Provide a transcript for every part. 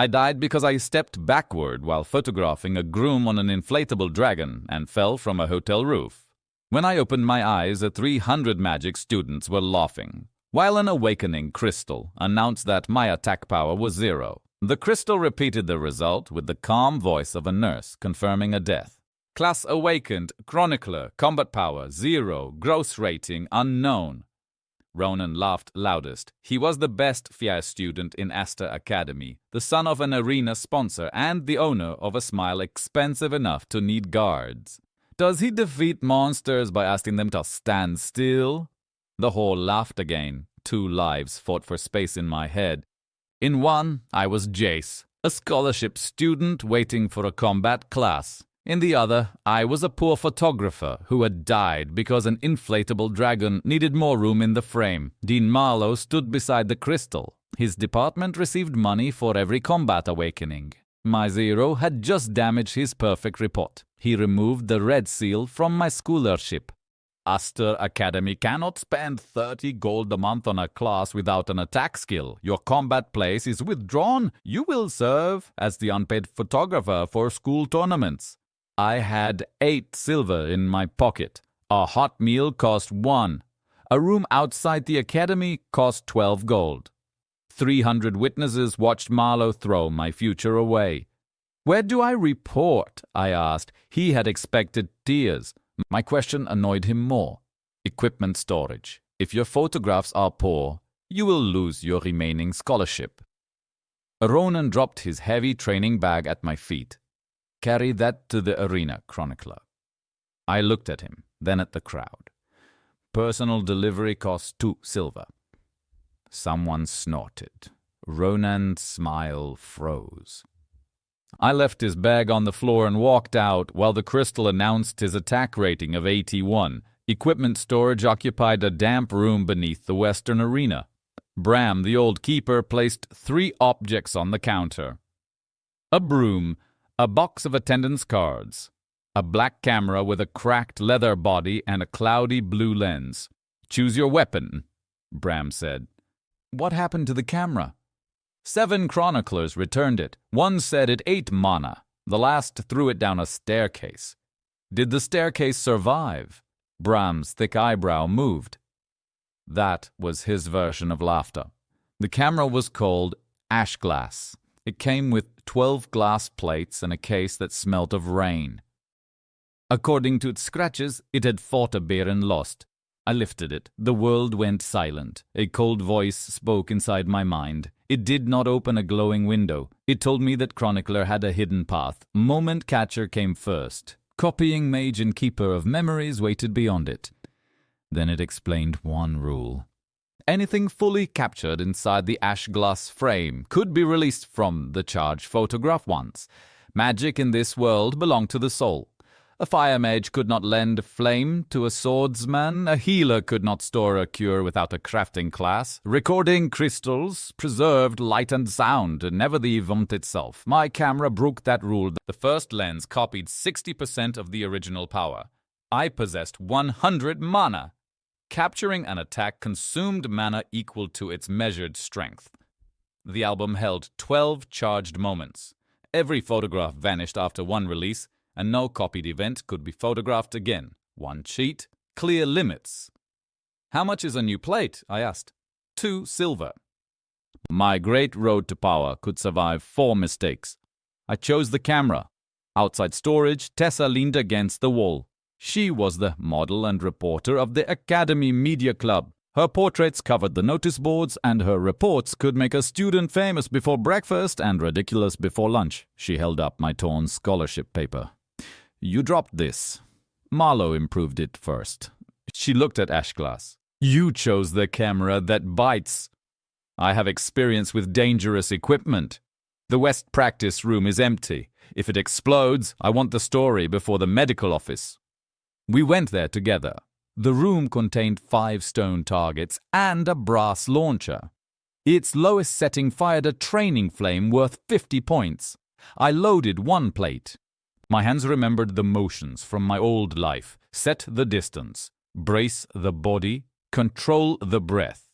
I died because I stepped backward while photographing a groom on an inflatable dragon and fell from a hotel roof. When I opened my eyes, the 300 magic students were laughing, while an awakening crystal announced that my attack power was 0. The crystal repeated the result with the calm voice of a nurse confirming a death. Class awakened, chronicler, combat power 0, gross rating unknown. Ronan laughed loudest. He was the best FIA student in Asta Academy, the son of an arena sponsor and the owner of a smile expensive enough to need guards. Does he defeat monsters by asking them to stand still? The whole laughed again. 2 lives fought for space in my head. In one, I was Jace, a scholarship student waiting for a combat class. In the other, I was a poor photographer who had died because an inflatable dragon needed more room in the frame. Dean Marlowe stood beside the crystal. His department received money for every combat awakening. My 0 had just damaged his perfect report. He removed the red seal from my scholarship. Asta Academy cannot spend 30 gold a month on a class without an attack skill. Your combat place is withdrawn. You will serve as the unpaid photographer for school tournaments. I had 8 silver in my pocket. A hot meal cost 1. A room outside the academy cost 12 gold. 300 witnesses watched Marlowe throw my future away. Where do I report? I asked. He had expected tears. My question annoyed him more. Equipment storage. If your photographs are poor, you will lose your remaining scholarship. Ronan dropped his heavy training bag at my feet. Carry that to the arena, chronicler. I looked at him, then at the crowd. Personal delivery costs 2 silver. Someone snorted. Ronan's smile froze. I left his bag on the floor and walked out while the crystal announced his attack rating of 81. Equipment storage occupied a damp room beneath the western arena. Bram, the old keeper, placed 3 objects on the counter. A broom, a box of attendance cards, a black camera with a cracked leather body and a cloudy blue lens. Choose your weapon, Bram said. What happened to the camera? 7 chroniclers returned it. One said it ate mana. The last threw it down a staircase. Did the staircase survive? Bram's thick eyebrow moved. That was his version of laughter. The camera was called Ash Glass. It came with 12 glass plates and a case that smelt of rain. According to its scratches, it had fought a bear and lost. I lifted it. The world went silent. A cold voice spoke inside my mind. It did not open a glowing window. It told me that Chronicler had a hidden path. Moment Catcher came first. Copying Mage and Keeper of Memories waited beyond it. Then it explained one rule. Anything fully captured inside the ash glass frame could be released from the charged photograph once. Magic in this world belonged to the soul. A fire mage could not lend flame to a swordsman. A healer could not store a cure without a crafting class. Recording crystals preserved light and sound, never the event itself. My camera broke that rule. The first lens copied 60% of the original power. I possessed 100 mana. Capturing an attack consumed mana equal to its measured strength. The album held 12 charged moments. Every photograph vanished after one release, and no copied event could be photographed again. One cheat, clear limits. How much is a new plate? I asked. 2 silver. My great road to power could survive 4 mistakes. I chose the camera. Outside storage, Tessa leaned against the wall. She was the model and reporter of the Academy Media Club. Her portraits covered the notice boards, and her reports could make a student famous before breakfast and ridiculous before lunch. She held up my torn scholarship paper. You dropped this. Marlowe improved it first. She looked at Ashglass. You chose the camera that bites. I have experience with dangerous equipment. The West practice room is empty. If it explodes, I want the story before the medical office. We went there together. The room contained 5 stone targets and a brass launcher. Its lowest setting fired a training flame worth 50 points. I loaded 1 plate. My hands remembered the motions from my old life. Set the distance. Brace the body. Control the breath.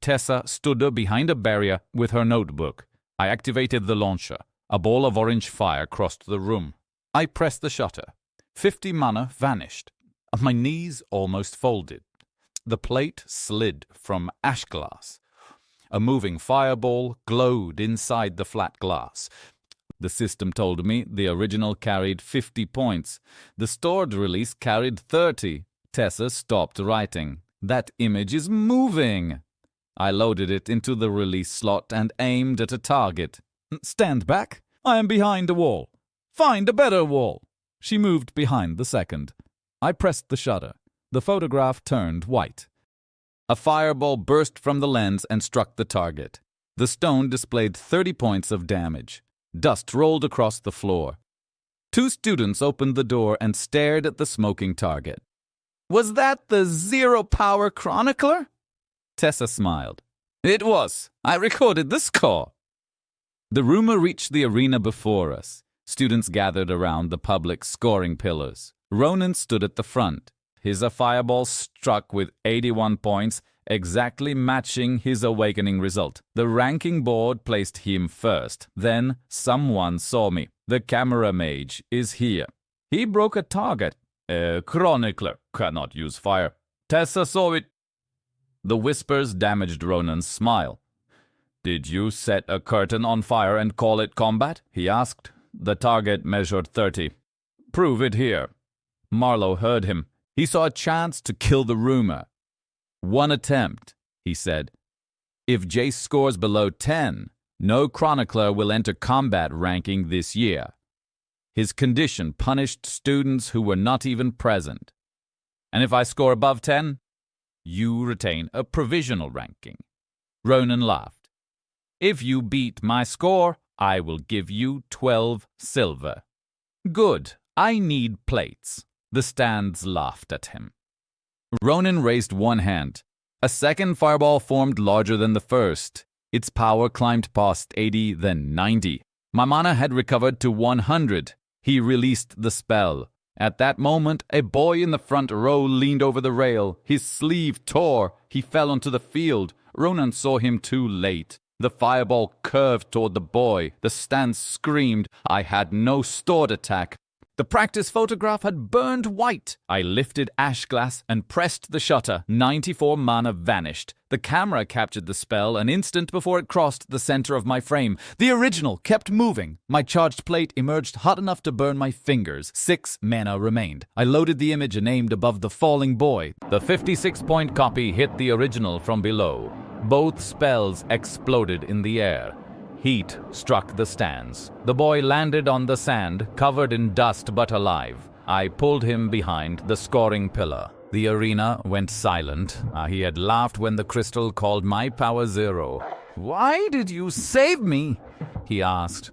Tessa stood behind a barrier with her notebook. I activated the launcher. A ball of orange fire crossed the room. I pressed the shutter. 50 mana vanished. My knees almost folded. The plate slid from ash glass. A moving fireball glowed inside the flat glass. The system told me the original carried 50 points. The stored release carried 30. Tessa stopped writing. That image is moving. I loaded it into the release slot and aimed at a target. Stand back. I am behind a wall. Find a better wall. She moved behind the second. I pressed the shutter. The photograph turned white. A fireball burst from the lens and struck the target. The stone displayed 30 points of damage. Dust rolled across the floor. 2 students opened the door and stared at the smoking target. Was that the Zero Power Chronicler? Tessa smiled. It was. I recorded the score. The rumor reached the arena before us. Students gathered around the public scoring pillars. Ronan stood at the front. His fireball struck with 81 points, exactly matching his awakening result. The ranking board placed him first. Then someone saw me. The camera mage is here. He broke a target. A chronicler cannot use fire. Tessa saw it. The whispers damaged Ronan's smile. Did you set a curtain on fire and call it combat? He asked. The target measured 30. Prove it here. Marlowe heard him. He saw a chance to kill the rumor. 1 attempt, he said. If Jace scores below 10, no chronicler will enter combat ranking this year. His condition punished students who were not even present. And if I score above 10, you retain a provisional ranking. Ronan laughed. If you beat my score, I will give you 12 silver. Good, I need plates. The stands laughed at him. Ronan raised one hand. A second fireball formed larger than the first. Its power climbed past 80, then 90. My mana had recovered to 100. He released the spell. At that moment, a boy in the front row leaned over the rail. His sleeve tore. He fell onto the field. Ronan saw him too late. The fireball curved toward the boy. The stand screamed. I had no stored attack. The practice photograph had burned white. I lifted ash glass and pressed the shutter. 94 mana vanished. The camera captured the spell an instant before it crossed the center of my frame. The original kept moving. My charged plate emerged hot enough to burn my fingers. 6 mana remained. I loaded the image and aimed above the falling boy. The 56-point copy hit the original from below. Both spells exploded in the air. Heat struck the stands. The boy landed on the sand, covered in dust but alive. I pulled him behind the scoring pillar. The arena went silent. He had laughed when the crystal called my power 0. Why did you save me? He asked.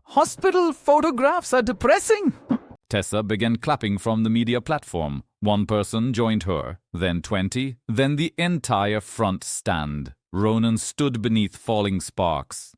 Hospital photographs are depressing. Tessa began clapping from the media platform. One person joined her, then 20, then the entire front stand. Ronan stood beneath falling sparks.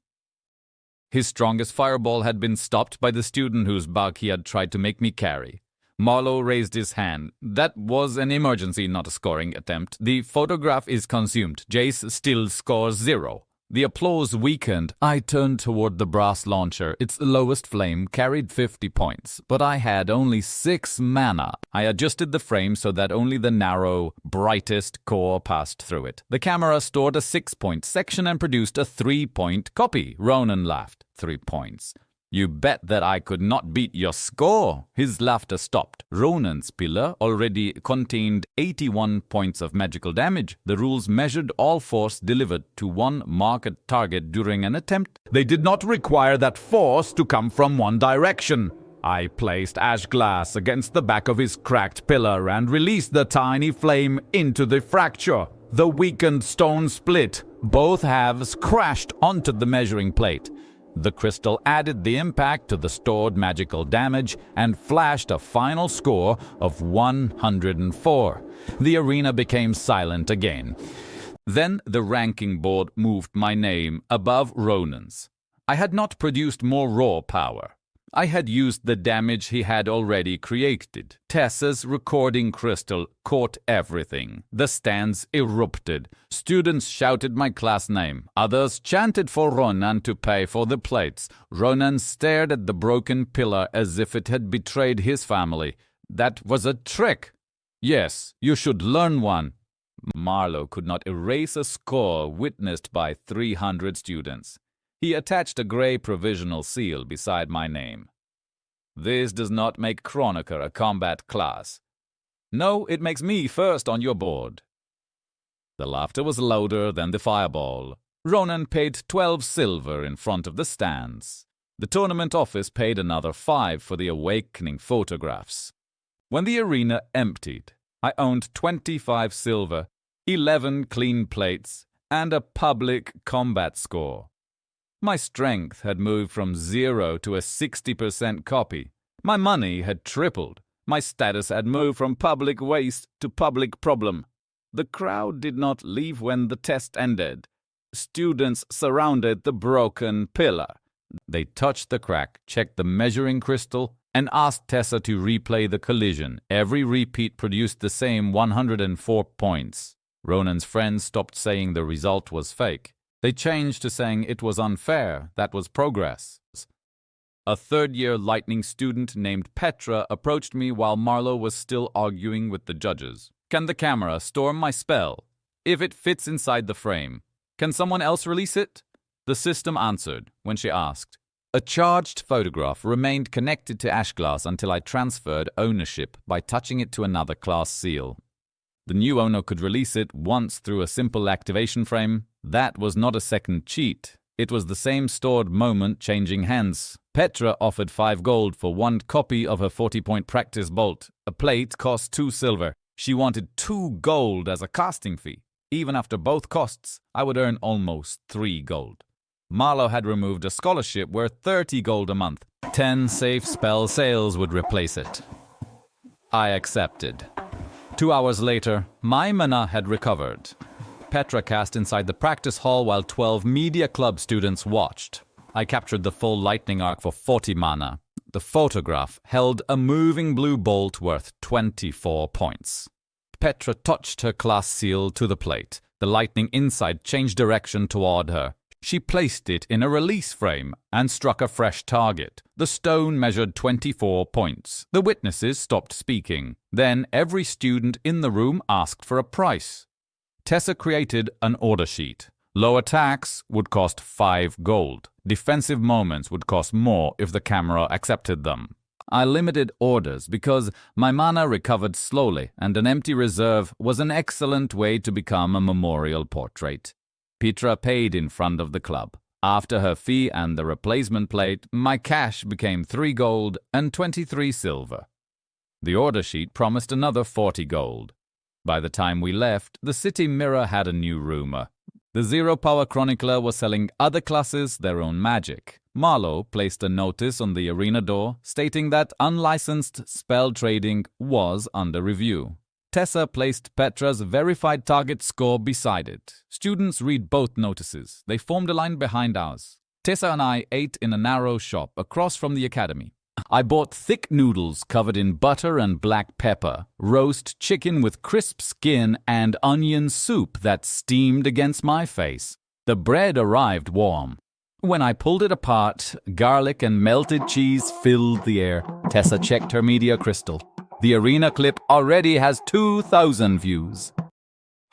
His strongest fireball had been stopped by the student whose bug he had tried to make me carry. Marlowe raised his hand. That was an emergency, not a scoring attempt. The photograph is consumed. Jace still scores 0. The applause weakened. I turned toward the brass launcher. Its lowest flame carried 50 points, but I had only 6 mana. I adjusted the frame so that only the narrow, brightest core passed through it. The camera stored a 6-point section and produced a 3-point copy. Ronan laughed. 3 points. You bet that I could not beat your score. His laughter stopped. Ronan's pillar already contained 81 points of magical damage. The rules measured all force delivered to one marked target during an attempt. They did not require that force to come from one direction. I placed ash glass against the back of his cracked pillar and released the tiny flame into the fracture. The weakened stone split. Both halves crashed onto the measuring plate. The crystal added the impact to the stored magical damage and flashed a final score of 104. The arena became silent again. Then the ranking board moved my name above Ronan's. I had not produced more raw power. I had used the damage he had already created. Tessa's recording crystal caught everything. The stands erupted. Students shouted my class name. Others chanted for Ronan to pay for the plates. Ronan stared at the broken pillar as if it had betrayed his family. That was a trick. Yes, you should learn one. Marlowe could not erase a score witnessed by 300 students. He attached a grey provisional seal beside my name. This does not make Chronica a combat class. No, it makes me first on your board. The laughter was louder than the fireball. Ronan paid 12 silver in front of the stands. The tournament office paid another 5 for the awakening photographs. When the arena emptied, I owned 25 silver, 11 clean plates, and a public combat score. My strength had moved from 0 to a 60% copy. My money had tripled. My status had moved from public waste to public problem. The crowd did not leave when the test ended. Students surrounded the broken pillar. They touched the crack, checked the measuring crystal, and asked Tessa to replay the collision. Every repeat produced the same 104 points. Ronan's friends stopped saying the result was fake. They changed to saying it was unfair. That was progress. A third-year lightning student named Petra approached me while Marlowe was still arguing with the judges. Can the camera storm my spell? If it fits inside the frame, can someone else release it? The system answered when she asked. A charged photograph remained connected to Ashglass until I transferred ownership by touching it to another class seal. The new owner could release it once through a simple activation frame. That was not a second cheat. It was the same stored moment changing hands. Petra offered 5 gold for 1 copy of her 40-point practice bolt. A plate cost 2 silver. She wanted 2 gold as a casting fee. Even after both costs, I would earn almost 3 gold. Marlowe had removed a scholarship worth 30 gold a month. 10 safe spell sales would replace it. I accepted. 2 hours later, my mana had recovered. Petra cast inside the practice hall while 12 media club students watched. I captured the full lightning arc for 40 mana. The photograph held a moving blue bolt worth 24 points. Petra touched her class seal to the plate. The lightning inside changed direction toward her. She placed it in a release frame and struck a fresh target. The stone measured 24 points. The witnesses stopped speaking. Then every student in the room asked for a price. Tessa created an order sheet. Low attacks would cost 5 gold. Defensive moments would cost more if the camera accepted them. I limited orders because my mana recovered slowly and an empty reserve was an excellent way to become a memorial portrait. Petra paid in front of the club. After her fee and the replacement plate, my cash became 3 gold and 23 silver. The order sheet promised another 40 gold. By the time we left, the City Mirror had a new rumor. The Zero Power Chronicler was selling other classes their own magic. Marlowe placed a notice on the arena door stating that unlicensed spell trading was under review. Tessa placed Petra's verified target score beside it. Students read both notices. They formed a line behind ours. Tessa and I ate in a narrow shop across from the academy. I bought thick noodles covered in butter and black pepper, roast chicken with crisp skin, and onion soup that steamed against my face. The bread arrived warm. When I pulled it apart, garlic and melted cheese filled the air. Tessa checked her media crystal. The arena clip already has 2,000 views.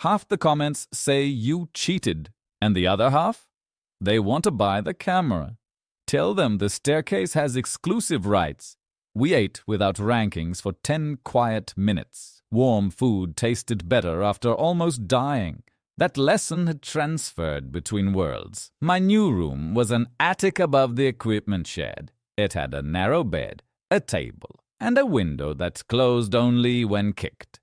Half the comments say you cheated, and the other half? They want to buy the camera. Tell them the staircase has exclusive rights. We ate without rankings for 10 quiet minutes. Warm food tasted better after almost dying. That lesson had transferred between worlds. My new room was an attic above the equipment shed. It had a narrow bed, a table, and a window that closed only when kicked.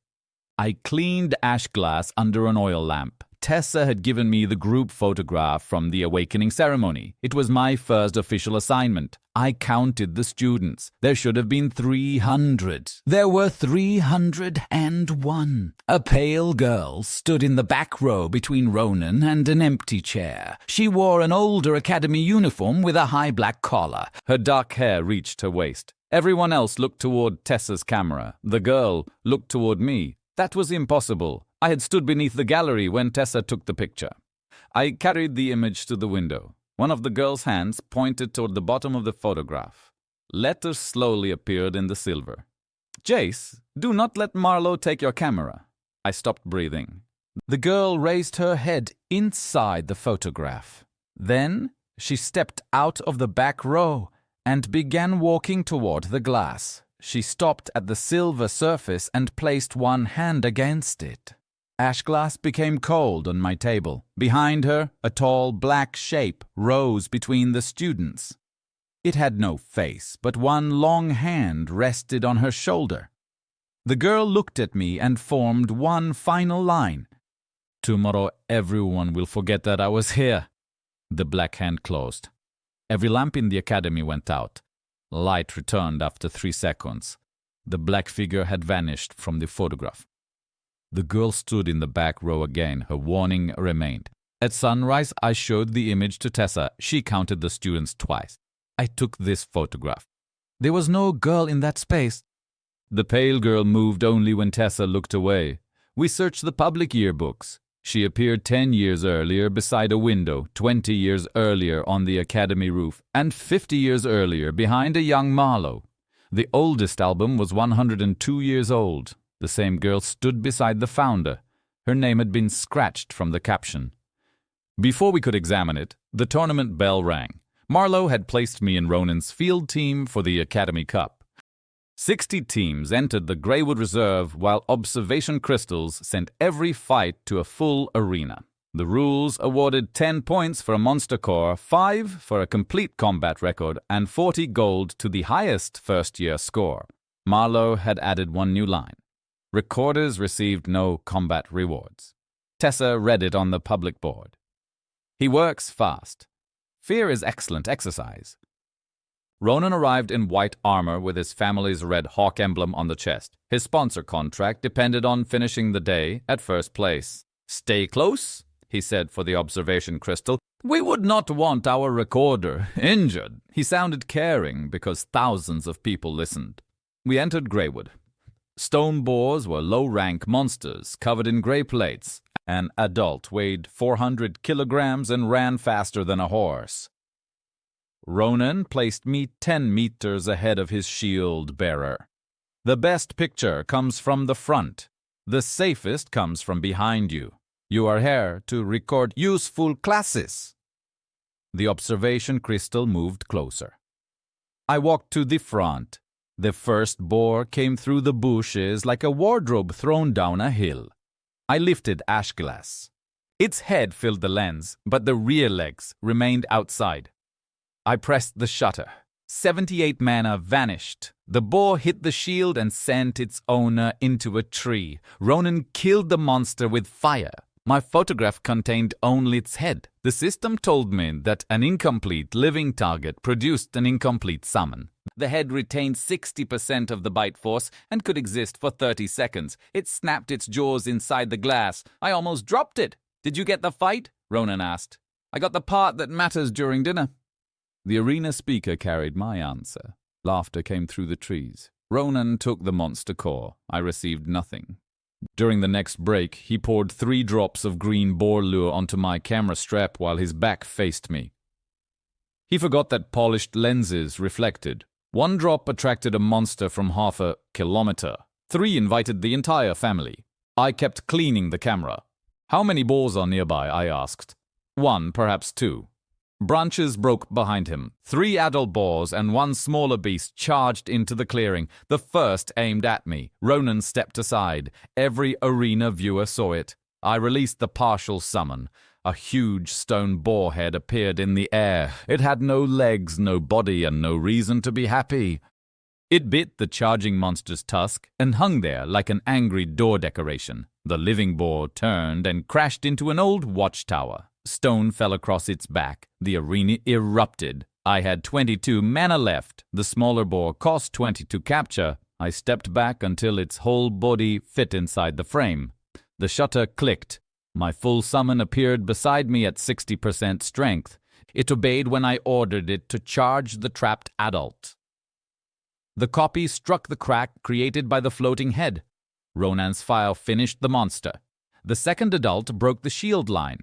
I cleaned ash glass under an oil lamp. Tessa had given me the group photograph from the awakening ceremony. It was my first official assignment. I counted the students. There should have been 300. There were 301. A pale girl stood in the back row between Ronan and an empty chair. She wore an older academy uniform with a high black collar. Her dark hair reached her waist. Everyone else looked toward Tessa's camera. The girl looked toward me. That was impossible. I had stood beneath the gallery when Tessa took the picture. I carried the image to the window. One of the girl's hands pointed toward the bottom of the photograph. Letters slowly appeared in the silver. "Jace, do not let Marlowe take your camera." I stopped breathing. The girl raised her head inside the photograph. Then she stepped out of the back row and began walking toward the glass. She stopped at the silver surface and placed one hand against it. Ash glass became cold on my table. Behind her, a tall black shape rose between the students. It had no face, but one long hand rested on her shoulder. The girl looked at me and formed one final line. "Tomorrow everyone will forget that I was here." The black hand closed. Every lamp in the academy went out. Light returned after 3 seconds. The black figure had vanished from the photograph. The girl stood in the back row again. Her warning remained. At sunrise, I showed the image to Tessa. She counted the students twice. I took this photograph. There was no girl in that space. The pale girl moved only when Tessa looked away. We searched the public yearbooks. She appeared 10 years earlier beside a window, 20 years earlier on the academy roof, and 50 years earlier behind a young Marlowe. The oldest album was 102 years old. The same girl stood beside the founder. Her name had been scratched from the caption. Before we could examine it, the tournament bell rang. Marlowe had placed me in Ronan's field team for the Academy Cup. 60 teams entered the Greywood Reserve, while observation crystals sent every fight to a full arena. The rules awarded 10 points for a monster core, 5 for a complete combat record, and 40 gold to the highest first-year score. Marlowe had added one new line. Recorders received no combat rewards. Tessa read it on the public board. "He works fast. Fear is excellent exercise." Ronan arrived in white armor with his family's red hawk emblem on the chest. His sponsor contract depended on finishing the day at first place. "Stay close," he said for the observation crystal. "We would not want our recorder injured." He sounded caring because thousands of people listened. We entered Greywood. Stone boars were low-rank monsters covered in gray plates. An adult weighed 400 kilograms and ran faster than a horse. Ronan placed me 10 meters ahead of his shield bearer. "The best picture comes from the front. The safest comes from behind you. You are here to record useful classes." The observation crystal moved closer. I walked to the front. The first boar came through the bushes like a wardrobe thrown down a hill. I lifted ash glass. Its head filled the lens, but the rear legs remained outside. I pressed the shutter. 78 mana vanished. The boar hit the shield and sent its owner into a tree. Ronan killed the monster with fire. My photograph contained only its head. The system told me that an incomplete living target produced an incomplete summon. The head retained 60% of the bite force and could exist for 30 seconds. It snapped its jaws inside the glass. I almost dropped it. "Did you get the fight?" Ronan asked. "I got the part that matters during dinner." The arena speaker carried my answer. Laughter came through the trees. Ronan took the monster core. I received nothing. During the next break, he poured 3 drops of green boar lure onto my camera strap while his back faced me. He forgot that polished lenses reflected. 1 drop attracted a monster from half a kilometer. 3 invited the entire family. I kept cleaning the camera. "How many boars are nearby?" I asked. 1, perhaps 2. Branches broke behind him. 3 adult boars and 1 smaller beast charged into the clearing. The first aimed at me. Ronan stepped aside. Every arena viewer saw it. I released the partial summon. A huge stone boar head appeared in the air. It had no legs, no body, and no reason to be happy. It bit the charging monster's tusk and hung there like an angry door decoration. The living boar turned and crashed into an old watchtower. Stone fell across its back. The arena erupted. I had 22 mana left. The smaller boar cost 20 to capture. I stepped back until its whole body fit inside the frame. The shutter clicked. My full summon appeared beside me at 60% strength. It obeyed when I ordered it to charge the trapped adult. The copy struck the crack created by the floating head. Ronan's fire finished the monster. The second adult broke the shield line.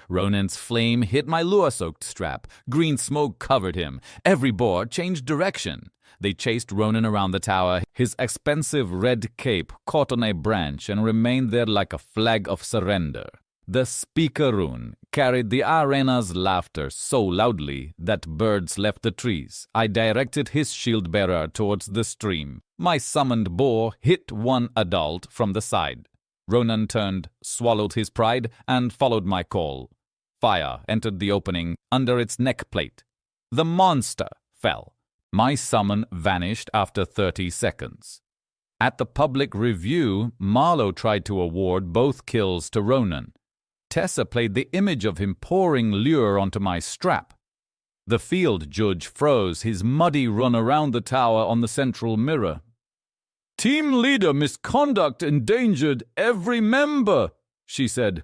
Ronan's flame hit my lure-soaked strap. Green smoke covered him. Every boar changed direction. They chased Ronan around the tower. His expensive red cape caught on a branch and remained there like a flag of surrender. The speakeroon carried the arena's laughter so loudly that birds left the trees. I directed his shield-bearer towards the stream. My summoned boar hit one adult from the side. Ronan turned, swallowed his pride, and followed my call. Fire entered the opening under its neck plate. The monster fell. My summon vanished after 30 seconds. At the public review, Marlowe tried to award both kills to Ronan. Tessa played the image of him pouring lure onto my strap. The field judge froze his muddy run around the tower on the central mirror. "Team leader misconduct endangered every member," she said.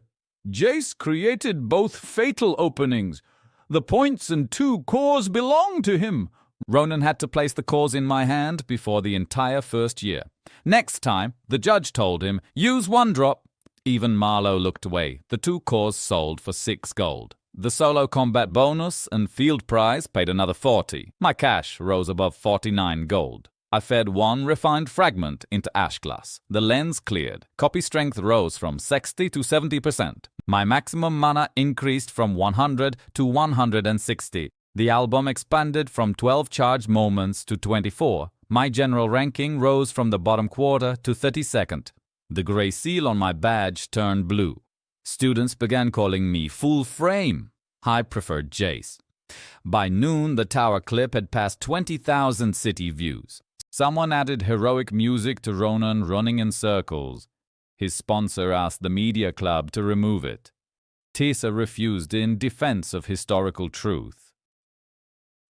"Jace created both fatal openings. The points and 2 cores belong to him." Ronan had to place the cores in my hand before the entire first year. Next time, the judge told him, use 1 drop. Even Marlowe looked away. The 2 cores sold for 6 gold. The solo combat bonus and field prize paid another 40. My cash rose above 49 gold. I fed 1 refined fragment into ash glass. The lens cleared. Copy strength rose from 60 to 70%. My maximum mana increased from 100 to 160. The album expanded from 12 charge moments to 24. My general ranking rose from the bottom quarter to 32nd. The gray seal on my badge turned blue. Students began calling me full frame. I preferred Jace. By noon, the tower clip had passed 20,000 city views. Someone added heroic music to Ronan running in circles. His sponsor asked the media club to remove it. Tessa refused in defense of historical truth.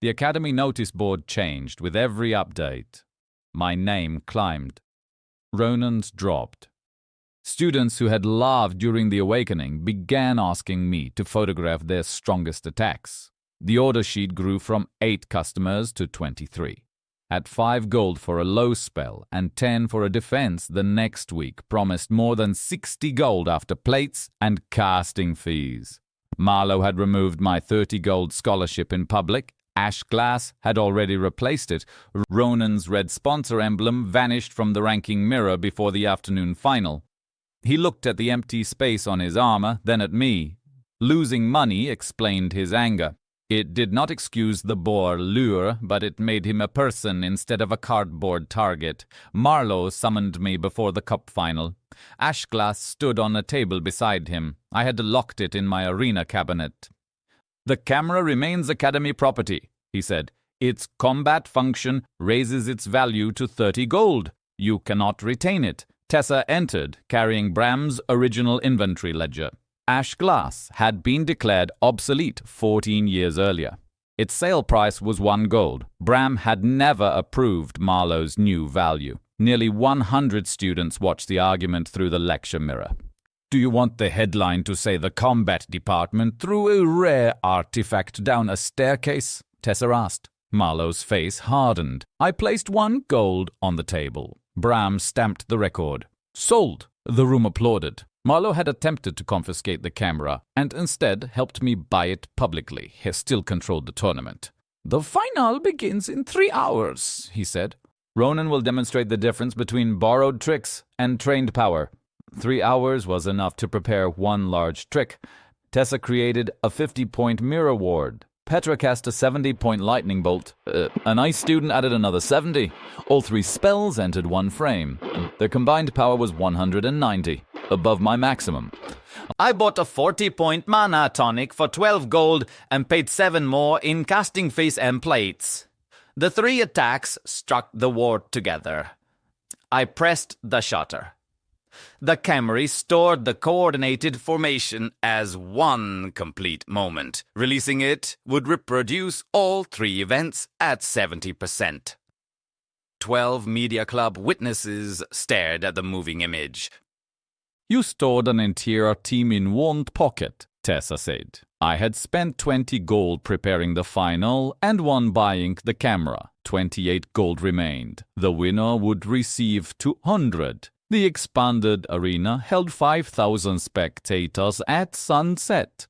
The Academy notice board changed with every update. My name climbed. Ronan's dropped. Students who had laughed during the awakening began asking me to photograph their strongest attacks. The order sheet grew from 8 customers to 23. At 5 gold for a low spell and 10 for a defense, the next week promised more than 60 gold after plates and casting fees. Marlowe had removed my 30 gold scholarship in public. Ash Glass had already replaced it. Ronan's red sponsor emblem vanished from the ranking mirror before the afternoon final. He looked at the empty space on his armor, then at me. Losing money explained his anger. It did not excuse the boar lure, but it made him a person instead of a cardboard target. Marlowe summoned me before the cup final. Ashglass stood on a table beside him. I had locked it in my arena cabinet. "The camera remains Academy property," he said. "Its combat function raises its value to 30 gold. You cannot retain it." Tessa entered, carrying Bram's original inventory ledger. Ash Glass had been declared obsolete 14 years earlier. Its sale price was 1 gold. Bram had never approved Marlowe's new value. Nearly 100 students watched the argument through the lecture mirror. "Do you want the headline to say the combat department threw a rare artifact down a staircase?" Tessa asked. Marlowe's face hardened. I placed 1 gold on the table. Bram stamped the record. "Sold." The room applauded. Marlowe had attempted to confiscate the camera and instead helped me buy it publicly. He still controlled the tournament. "The final begins in 3 hours, he said. "Ronan will demonstrate the difference between borrowed tricks and trained power." 3 hours was enough to prepare 1 large trick. Tessa created a 50-point mirror ward. Petra cast a 70-point lightning bolt. An ice student added another 70. All 3 spells entered 1 frame. Their combined power was 190, above my maximum. I bought a 40-point mana tonic for 12 gold and paid 7 more in casting fees and plates. The 3 attacks struck the ward together. I pressed the shutter. The Camry stored the coordinated formation as one complete moment. Releasing it would reproduce all 3 events at 70%. 12 Media Club witnesses stared at the moving image. You stored an entire team in one pocket, Tessa said. I had spent 20 gold preparing the final and 1 buying the camera. 28 gold remained. The winner would receive 200. The expanded arena held 5,000 spectators at sunset.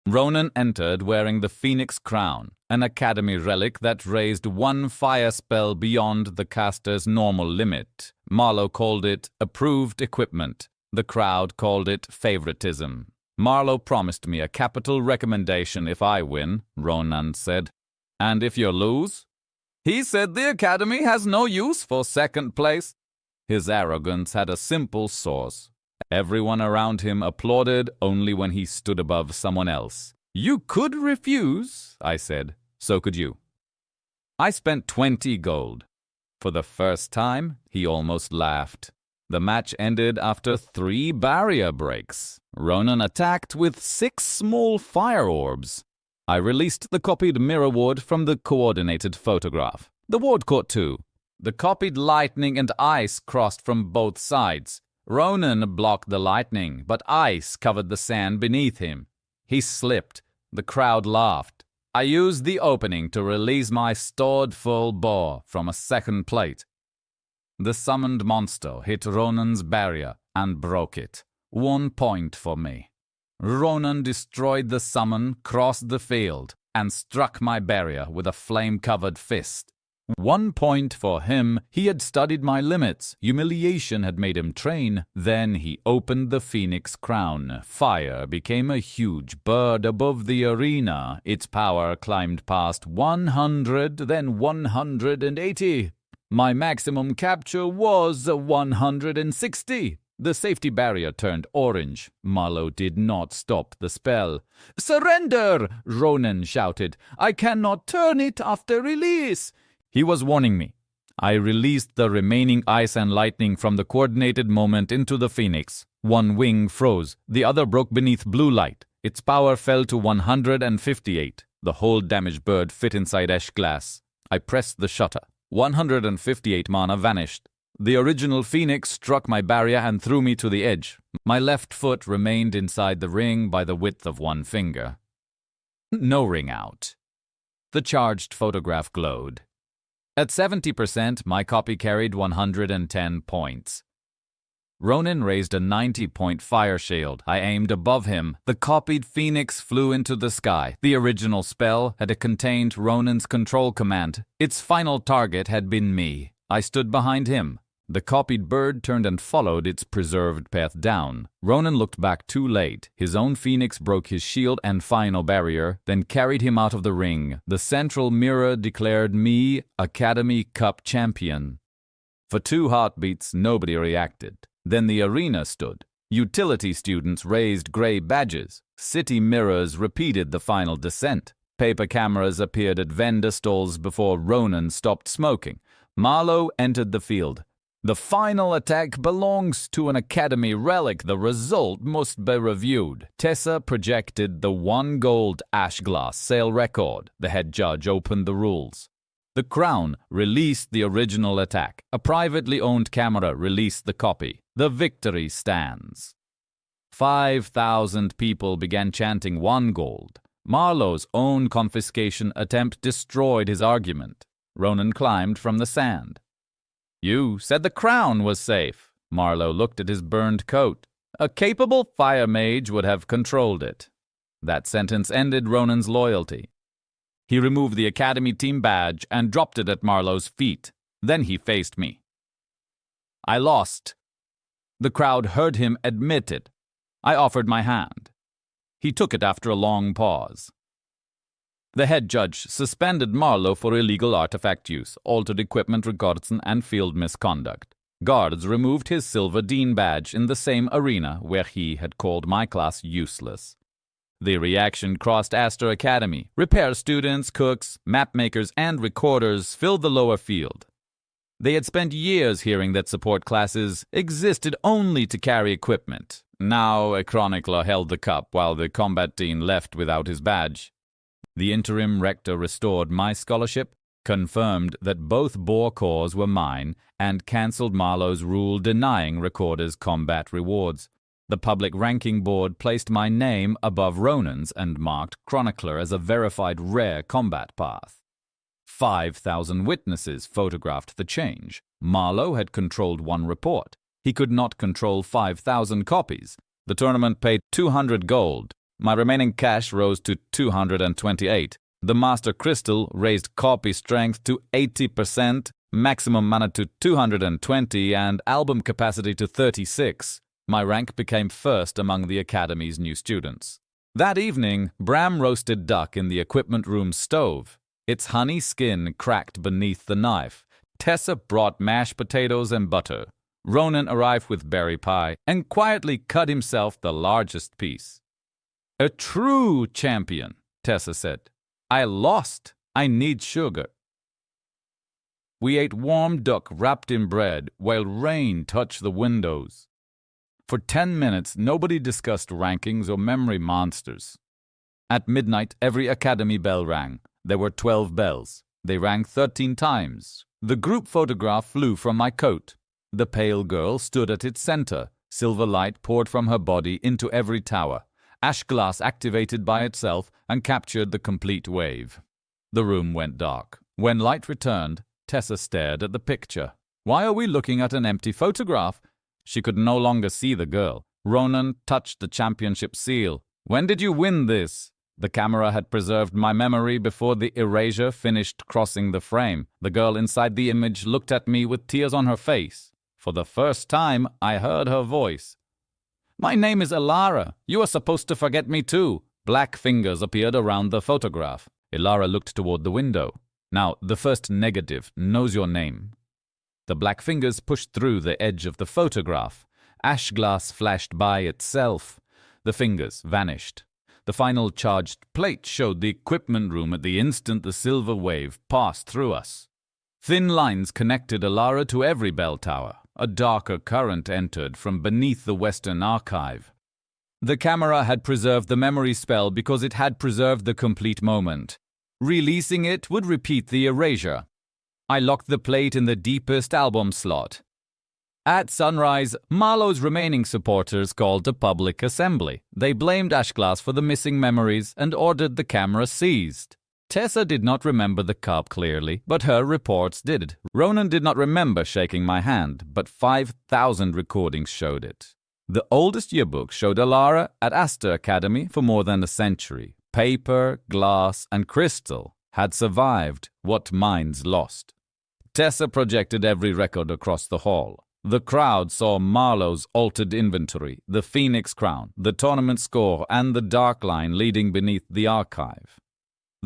Ronan entered wearing the Phoenix Crown, an academy relic that raised 1 fire spell beyond the caster's normal limit. Marlowe called it approved equipment. The crowd called it favoritism. Marlowe promised me a capital recommendation if I win, Ronan said. And if you lose? He said the academy has no use for second place. His arrogance had a simple source. Everyone around him applauded only when he stood above someone else. You could refuse, I said. So could you. I spent 20 gold. For the first time, he almost laughed. The match ended after 3 barrier breaks. Ronan attacked with 6 small fire orbs. I released the copied mirror ward from the coordinated photograph. The ward caught 2. The copied lightning and ice crossed from both sides. Ronan blocked the lightning, but ice covered the sand beneath him. He slipped. The crowd laughed. I used the opening to release my stored full bore from a second plate. The summoned monster hit Ronan's barrier and broke it. 1 point for me. Ronan destroyed the summon, crossed the field, and struck my barrier with a flame-covered fist. 1 point for him. He had studied my limits. Humiliation had made him train. Then he opened the Phoenix Crown. Fire became a huge bird above the arena. Its power climbed past 100, then 180. My maximum capture was 160. The safety barrier turned orange. Marlowe did not stop the spell. "Surrender!" Ronan shouted. "I cannot turn it after release." He was warning me. I released the remaining ice and lightning from the coordinated moment into the Phoenix. 1 wing froze. The other broke beneath blue light. Its power fell to 158. The whole damaged bird fit inside ash glass. I pressed the shutter. 158 mana vanished. The original Phoenix struck my barrier and threw me to the edge. My left foot remained inside the ring by the width of 1 finger. No ring out. The charged photograph glowed. At 70%, my copy carried 110 points. Ronan raised a 90-point fire shield. I aimed above him. The copied Phoenix flew into the sky. The original spell had contained Ronan's control command. Its final target had been me. I stood behind him. The copied bird turned and followed its preserved path down. Ronan looked back too late. His own Phoenix broke his shield and final barrier, then carried him out of the ring. The central mirror declared me Academy Cup champion. For 2 heartbeats, nobody reacted. Then the arena stood. Utility students raised gray badges. City mirrors repeated the final descent. Paper cameras appeared at vendor stalls before Ronan stopped smoking. Marlowe entered the field. The final attack belongs to an academy relic. The result must be reviewed. Tessa projected the 1 gold ash glass sale record. The head judge opened the rules. The Crown released the original attack. A privately owned camera released the copy. The victory stands. 5,000 people began chanting 1 gold. Marlowe's own confiscation attempt destroyed his argument. Ronan climbed from the sand. You said the Crown was safe. Marlowe looked at his burned coat. A capable fire mage would have controlled it. That sentence ended Ronan's loyalty. He removed the Academy team badge and dropped it at Marlowe's feet. Then he faced me. I lost. The crowd heard him admit it. I offered my hand. He took it after a long pause. The head judge suspended Marlowe for illegal artifact use, altered equipment regardless, and field misconduct. Guards removed his silver dean badge in the same arena where he had called my class useless. The reaction crossed Astor Academy. Repair students, cooks, map makers, and recorders filled the lower field. They had spent years hearing that support classes existed only to carry equipment. Now a chronicler held the cup while the combat dean left without his badge. The interim rector restored my scholarship, confirmed that both Boer corps were mine, and cancelled Marlowe's rule denying recorders combat rewards. The public ranking board placed my name above Ronan's and marked chronicler as a verified rare combat path. 5,000 witnesses photographed the change. Marlowe had controlled one report. He could not control 5,000 copies. The tournament paid 200 gold. My remaining cash rose to 228. The Master Crystal raised copy strength to 80%, maximum mana to 220, and album capacity to 36. My rank became first among the Academy's new students. That evening, Bram roasted duck in the equipment room stove. Its honey skin cracked beneath the knife. Tessa brought mashed potatoes and butter. Ronan arrived with berry pie and quietly cut himself the largest piece. "A true champion," Tessa said. "I lost. I need sugar." We ate warm duck wrapped in bread while rain touched the windows. For 10 minutes, nobody discussed rankings or memory monsters. At midnight, every academy bell rang. There were 12 bells. They rang 13 times. The group photograph flew from my coat. The pale girl stood at its center. Silver light poured from her body into every tower. Ash glass activated by itself and captured the complete wave. The room went dark. When light returned, Tessa stared at the picture. "Why are we looking at an empty photograph?" She could no longer see the girl. Ronan touched the championship seal. "When did you win this?" The camera had preserved my memory before the erasure finished crossing the frame. The girl inside the image looked at me with tears on her face. For the first time, I heard her voice. "My name is Elara. You are supposed to forget me too." Black fingers appeared around the photograph. Elara looked toward the window. "Now, the first negative knows your name." The black fingers pushed through the edge of the photograph. Ash glass flashed by itself. The fingers vanished. The final charged plate showed the equipment room at the instant the silver wave passed through us. Thin lines connected Elara to every bell tower. A darker current entered from beneath the Western Archive. The camera had preserved the memory spell because it had preserved the complete moment. Releasing it would repeat the erasure. I locked the plate in the deepest album slot. At sunrise, Marlowe's remaining supporters called a public assembly. They blamed Ashglass for the missing memories and ordered the camera seized. Tessa did not remember the cup clearly, but her reports did. Ronan did not remember shaking my hand, but 5,000 recordings showed it. The oldest yearbook showed Elara at Astor Academy for more than a century. Paper, glass, and crystal had survived what minds lost. Tessa projected every record across the hall. The crowd saw Marlowe's altered inventory, the Phoenix Crown, the tournament score, and the dark line leading beneath the archive.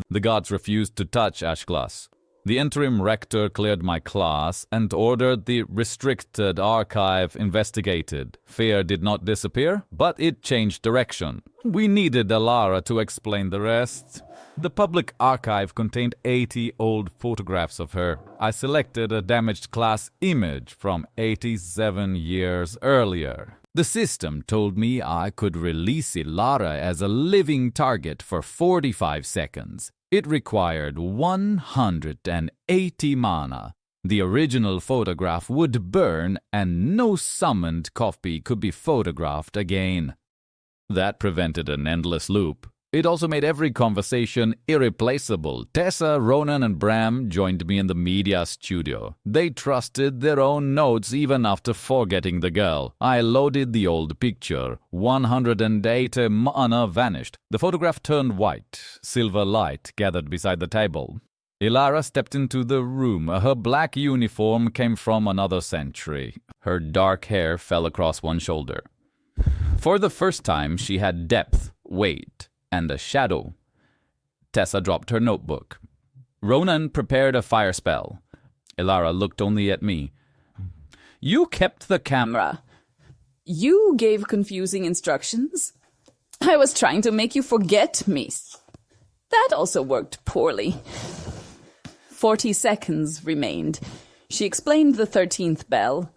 The guards refused to touch Ashglass. The interim rector cleared my class and ordered the restricted archive investigated. Fear did not disappear, but it changed direction. We needed Elara to explain the rest. The public archive contained 80 old photographs of her. I selected a damaged class image from 87 years earlier. The system told me I could release Elara as a living target for 45 seconds. It required 180 mana. The original photograph would burn and no summoned copy could be photographed again. That prevented an endless loop. It also made every conversation irreplaceable. Tessa, Ronan, and Bram joined me in the media studio. They trusted their own notes even after forgetting the girl. I loaded the old picture. 108 mana vanished. The photograph turned white. Silver light gathered beside the table. Elara stepped into the room. Her black uniform came from another century. Her dark hair fell across one shoulder. For the first time, she had depth, weight, and a shadow. Tessa dropped her notebook. Ronan prepared a fire spell. Elara looked only at me. "You kept the camera." "You gave confusing instructions. I was trying to make you forget me. That also worked poorly." 40 seconds remained. She explained the 13th bell.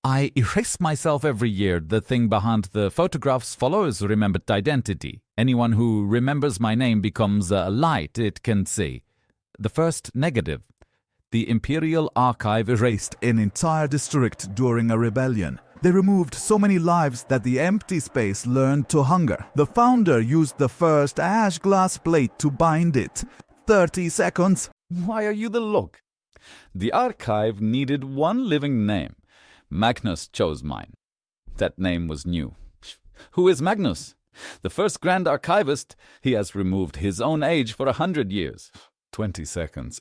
I erase myself every year. The thing behind the photographs follows remembered identity. Anyone who remembers my name becomes a light it can see. The first negative. The Imperial Archive erased An entire district during a rebellion. They removed so many lives that the empty space learned to hunger. The founder used the first ash glass plate to bind it. 30 seconds. Why are you the look? The archive needed one living name. Magnus chose mine. That name was new. Who is Magnus? The first Grand Archivist. He has removed his own age for 100 years. 20 seconds.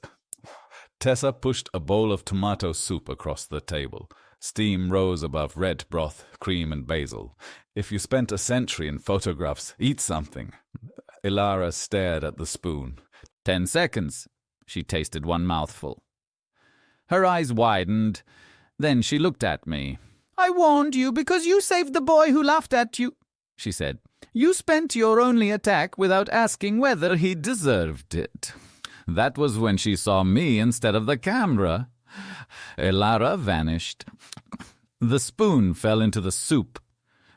Tessa pushed a bowl of tomato soup across the table. Steam rose above red broth, cream and basil. If you spent a century in photographs, eat something. Ilara stared at the spoon. 10 seconds. She tasted one mouthful. Her eyes widened. Then she looked at me. I warned you because you saved the boy who laughed at you, she said. You spent your only attack without asking whether he deserved it. That was when she saw me instead of the camera. Ilara vanished. The spoon fell into the soup.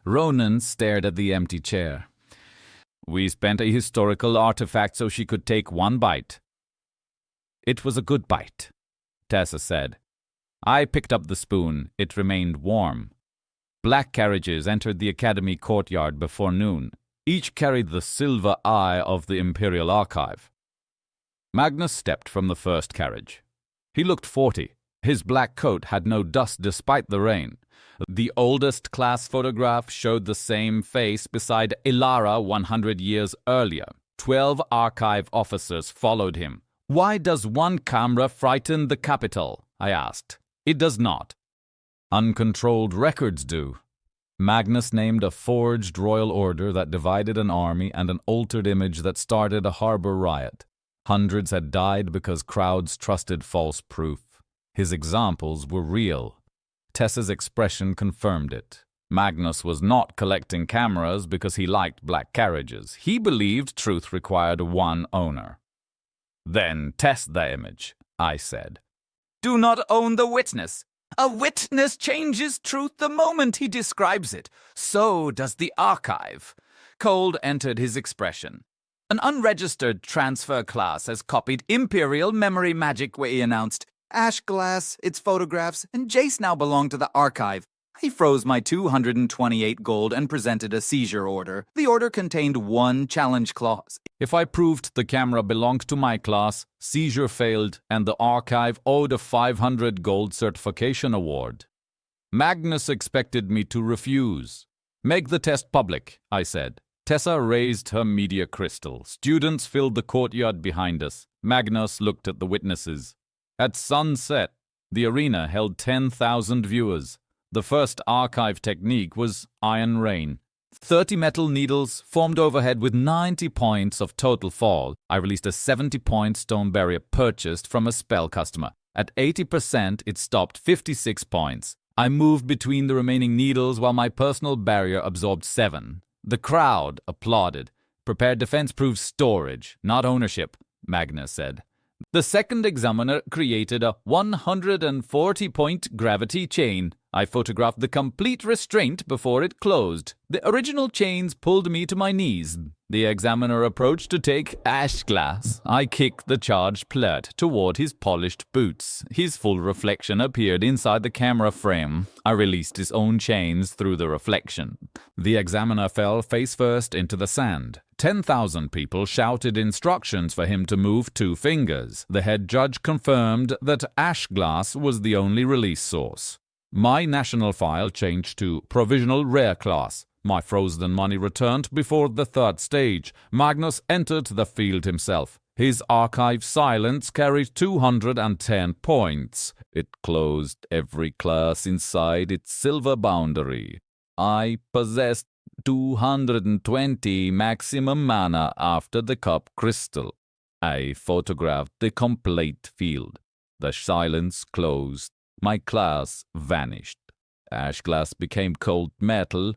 Ronan stared at the empty chair. We spent a historical artifact so she could take one bite. It was a good bite, Tessa said. I picked up the spoon. It remained warm. Black carriages entered the academy courtyard before noon. Each carried the silver eye of the Imperial Archive. Magnus stepped from the first carriage. He looked 40. His black coat had no dust despite the rain. The oldest class photograph showed the same face beside Ilara 100 years earlier. 12 archive officers followed him. Why does one camera frighten the capital? I asked. It does not. Uncontrolled records do. Magnus named a forged royal order that divided an army and an altered image that started a harbor riot. Hundreds had died because crowds trusted false proof. His examples were real. Tessa's expression confirmed it. Magnus was not collecting cameras because he liked black carriages. He believed truth required one owner. Then test the image, I said. Do not own the witness. A witness changes truth the moment he describes it. So does the archive. Cold entered his expression. An unregistered transfer class has copied Imperial memory magic, he announced. Ash glass, its photographs, and Jace now belong to the archive. He froze my 228 gold and presented a seizure order. The order contained one challenge clause. If I proved the camera belonged to my class, seizure failed, and the archive owed a 500 gold certification award. Magnus expected me to refuse. Make the test public, I said. Tessa raised her media crystal. Students filled the courtyard behind us. Magnus looked at the witnesses. At sunset, the arena held 10,000 viewers. The first archive technique was Iron Rain. 30 metal needles formed overhead with 90 points of total fall. I released a 70-point stone barrier purchased from a spell customer. At 80%, it stopped 56 points. I moved between the remaining needles while my personal barrier absorbed 7. The crowd applauded. Prepared defense proves storage, not ownership, Magnus said. The second examiner created a 140-point gravity chain. I photographed the complete restraint before it closed. The original chains pulled me to my knees. The examiner approached to take ash glass. I kicked the charged plate toward his polished boots. His full reflection appeared inside the camera frame. I released his own chains through the reflection. The examiner fell face first into the sand. 10,000 people shouted instructions for him to move 2 fingers. The head judge confirmed that ash glass was the only release source. My national file changed to provisional rare class. My frozen money returned before the third stage. Magnus entered the field himself. His archive silence carried 210 points. It closed every class inside its silver boundary. I possessed 220 maximum mana after the cup crystal. I photographed the complete field. The silence closed. My class vanished. Ash glass became cold metal.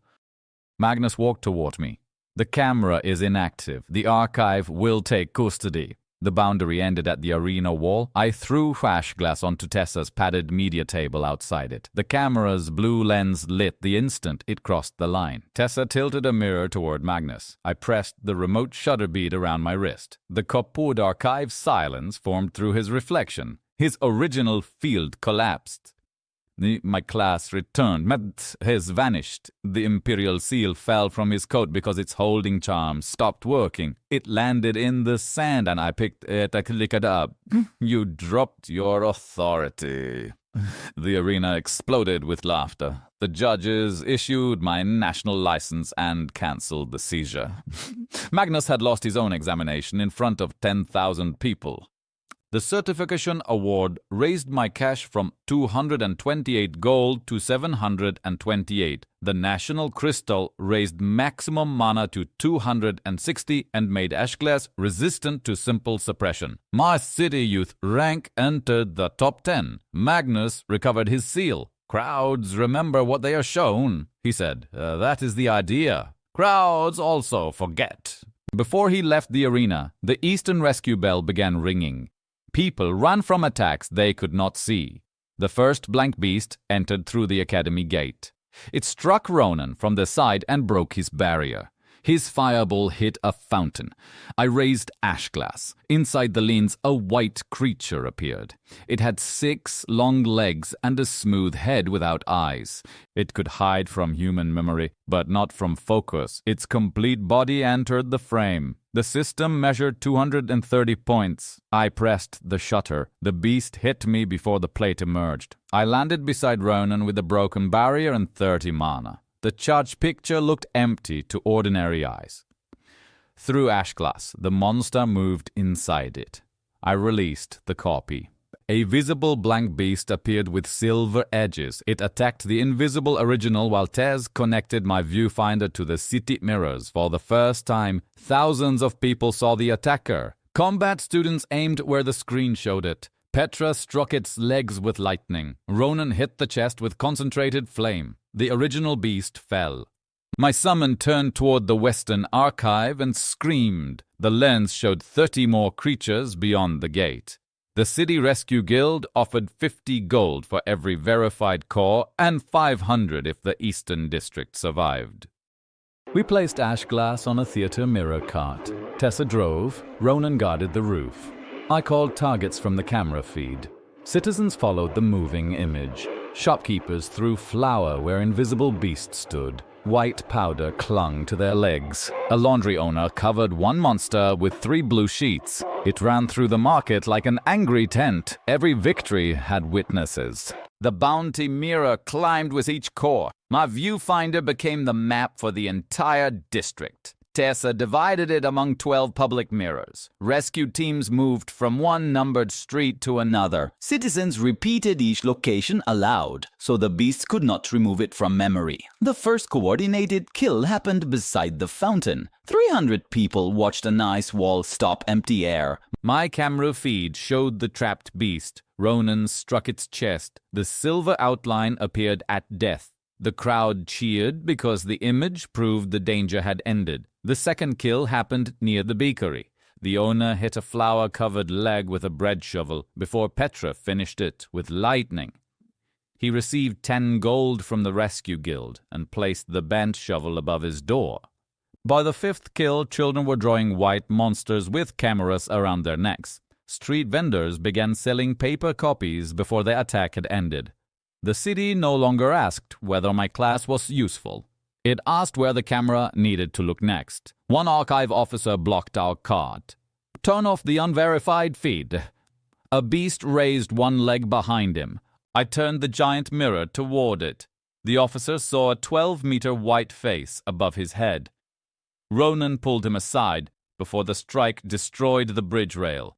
Magnus walked toward me. The camera is inactive. The archive will take custody. The boundary ended at the arena wall. I threw ash glass onto Tessa's padded media table outside it. The camera's blue lens lit the instant it crossed the line. Tessa tilted a mirror toward Magnus. I pressed the remote shutter bead around my wrist. The Copwood Archive silence formed through his reflection. His original field collapsed. My class returned. Matt has vanished. The Imperial seal fell from his coat because its holding charm stopped working. It landed in the sand and I picked it up. You dropped your authority. The arena exploded with laughter. The judges issued my national license and cancelled the seizure. Magnus had lost his own examination in front of 10,000 people. The certification award raised my cash from 228 gold to 728. The national crystal raised maximum mana to 260 and made Ashglass resistant to simple suppression. My city youth rank entered the top 10. Magnus recovered his seal. Crowds remember what they are shown, he said. That is the idea. Crowds also forget. Before he left the arena, the Eastern Rescue Bell began ringing. People ran from attacks they could not see. The first blank beast entered through the academy gate. It struck Ronan from the side and broke his barrier. His fireball hit a fountain. I raised Ashglass. Inside the lens, a white creature appeared. It had 6 long legs and a smooth head without eyes. It could hide from human memory, but not from focus. Its complete body entered the frame. The system measured 230 points. I pressed the shutter. The beast hit me before the plate emerged. I landed beside Ronan with a broken barrier and 30 mana. The charged picture looked empty to ordinary eyes. Through Ashglass, the monster moved inside it. I released the copy. A visible blank beast appeared with silver edges. It attacked the invisible original while Tez connected my viewfinder to the city mirrors. For the first time, thousands of people saw the attacker. Combat students aimed where the screen showed it. Petra struck its legs with lightning. Ronan hit the chest with concentrated flame. The original beast fell. My summon turned toward the Western Archive and screamed. The lens showed 30 more creatures beyond the gate. The City Rescue Guild offered 50 gold for every verified core and 500 if the Eastern District survived. We placed Ashglass on a theater mirror cart. Tessa drove, Ronan guarded the roof. I called targets from the camera feed. Citizens followed the moving image. Shopkeepers threw flour where invisible beasts stood. White powder clung to their legs. A laundry owner covered one monster with 3 blue sheets. It ran through the market like an angry tent. Every victory had witnesses. The bounty mirror climbed with each core. My viewfinder became the map for the entire district. Tessa divided it among 12 public mirrors. Rescue teams moved from one numbered street to another. Citizens repeated each location aloud, so the beasts could not remove it from memory. The first coordinated kill happened beside the fountain. 300 people watched an ice wall stop empty air. My camera feed showed the trapped beast. Ronan struck its chest. The silver outline appeared at death. The crowd cheered because the image proved the danger had ended. The second kill happened near the bakery. The owner hit a flour-covered leg with a bread shovel before Petra finished it with lightning. He received 10 gold from the rescue guild and placed the bent shovel above his door. By the 5th kill, children were drawing white monsters with cameras around their necks. Street vendors began selling paper copies before the attack had ended. The city no longer asked whether my class was useful. It asked where the camera needed to look next. One archive officer blocked our cart. Turn off the unverified feed. A beast raised one leg behind him. I turned the giant mirror toward it. The officer saw a 12-meter white face above his head. Ronan pulled him aside before the strike destroyed the bridge rail.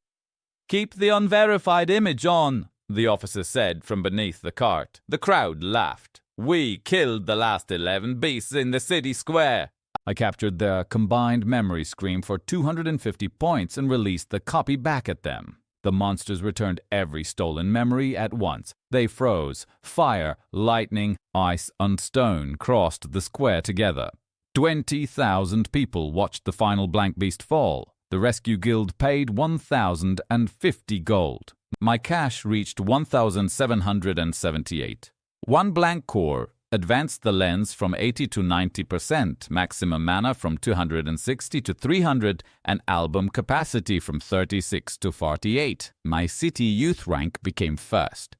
"Keep the unverified image on," the officer said from beneath the cart. The crowd laughed. "We killed the last 11 beasts in the city square." I captured their combined memory screen for 250 points and released the copy back at them. The monsters returned every stolen memory at once. They froze. Fire, lightning, ice, and stone crossed the square together. 20,000 people watched the final blank beast fall. The rescue guild paid 1,050 gold. My cash reached 1,778. One blank core advanced the lens from 80 to 90%, maximum mana from 260 to 300, and album capacity from 36 to 48. My city youth rank became first.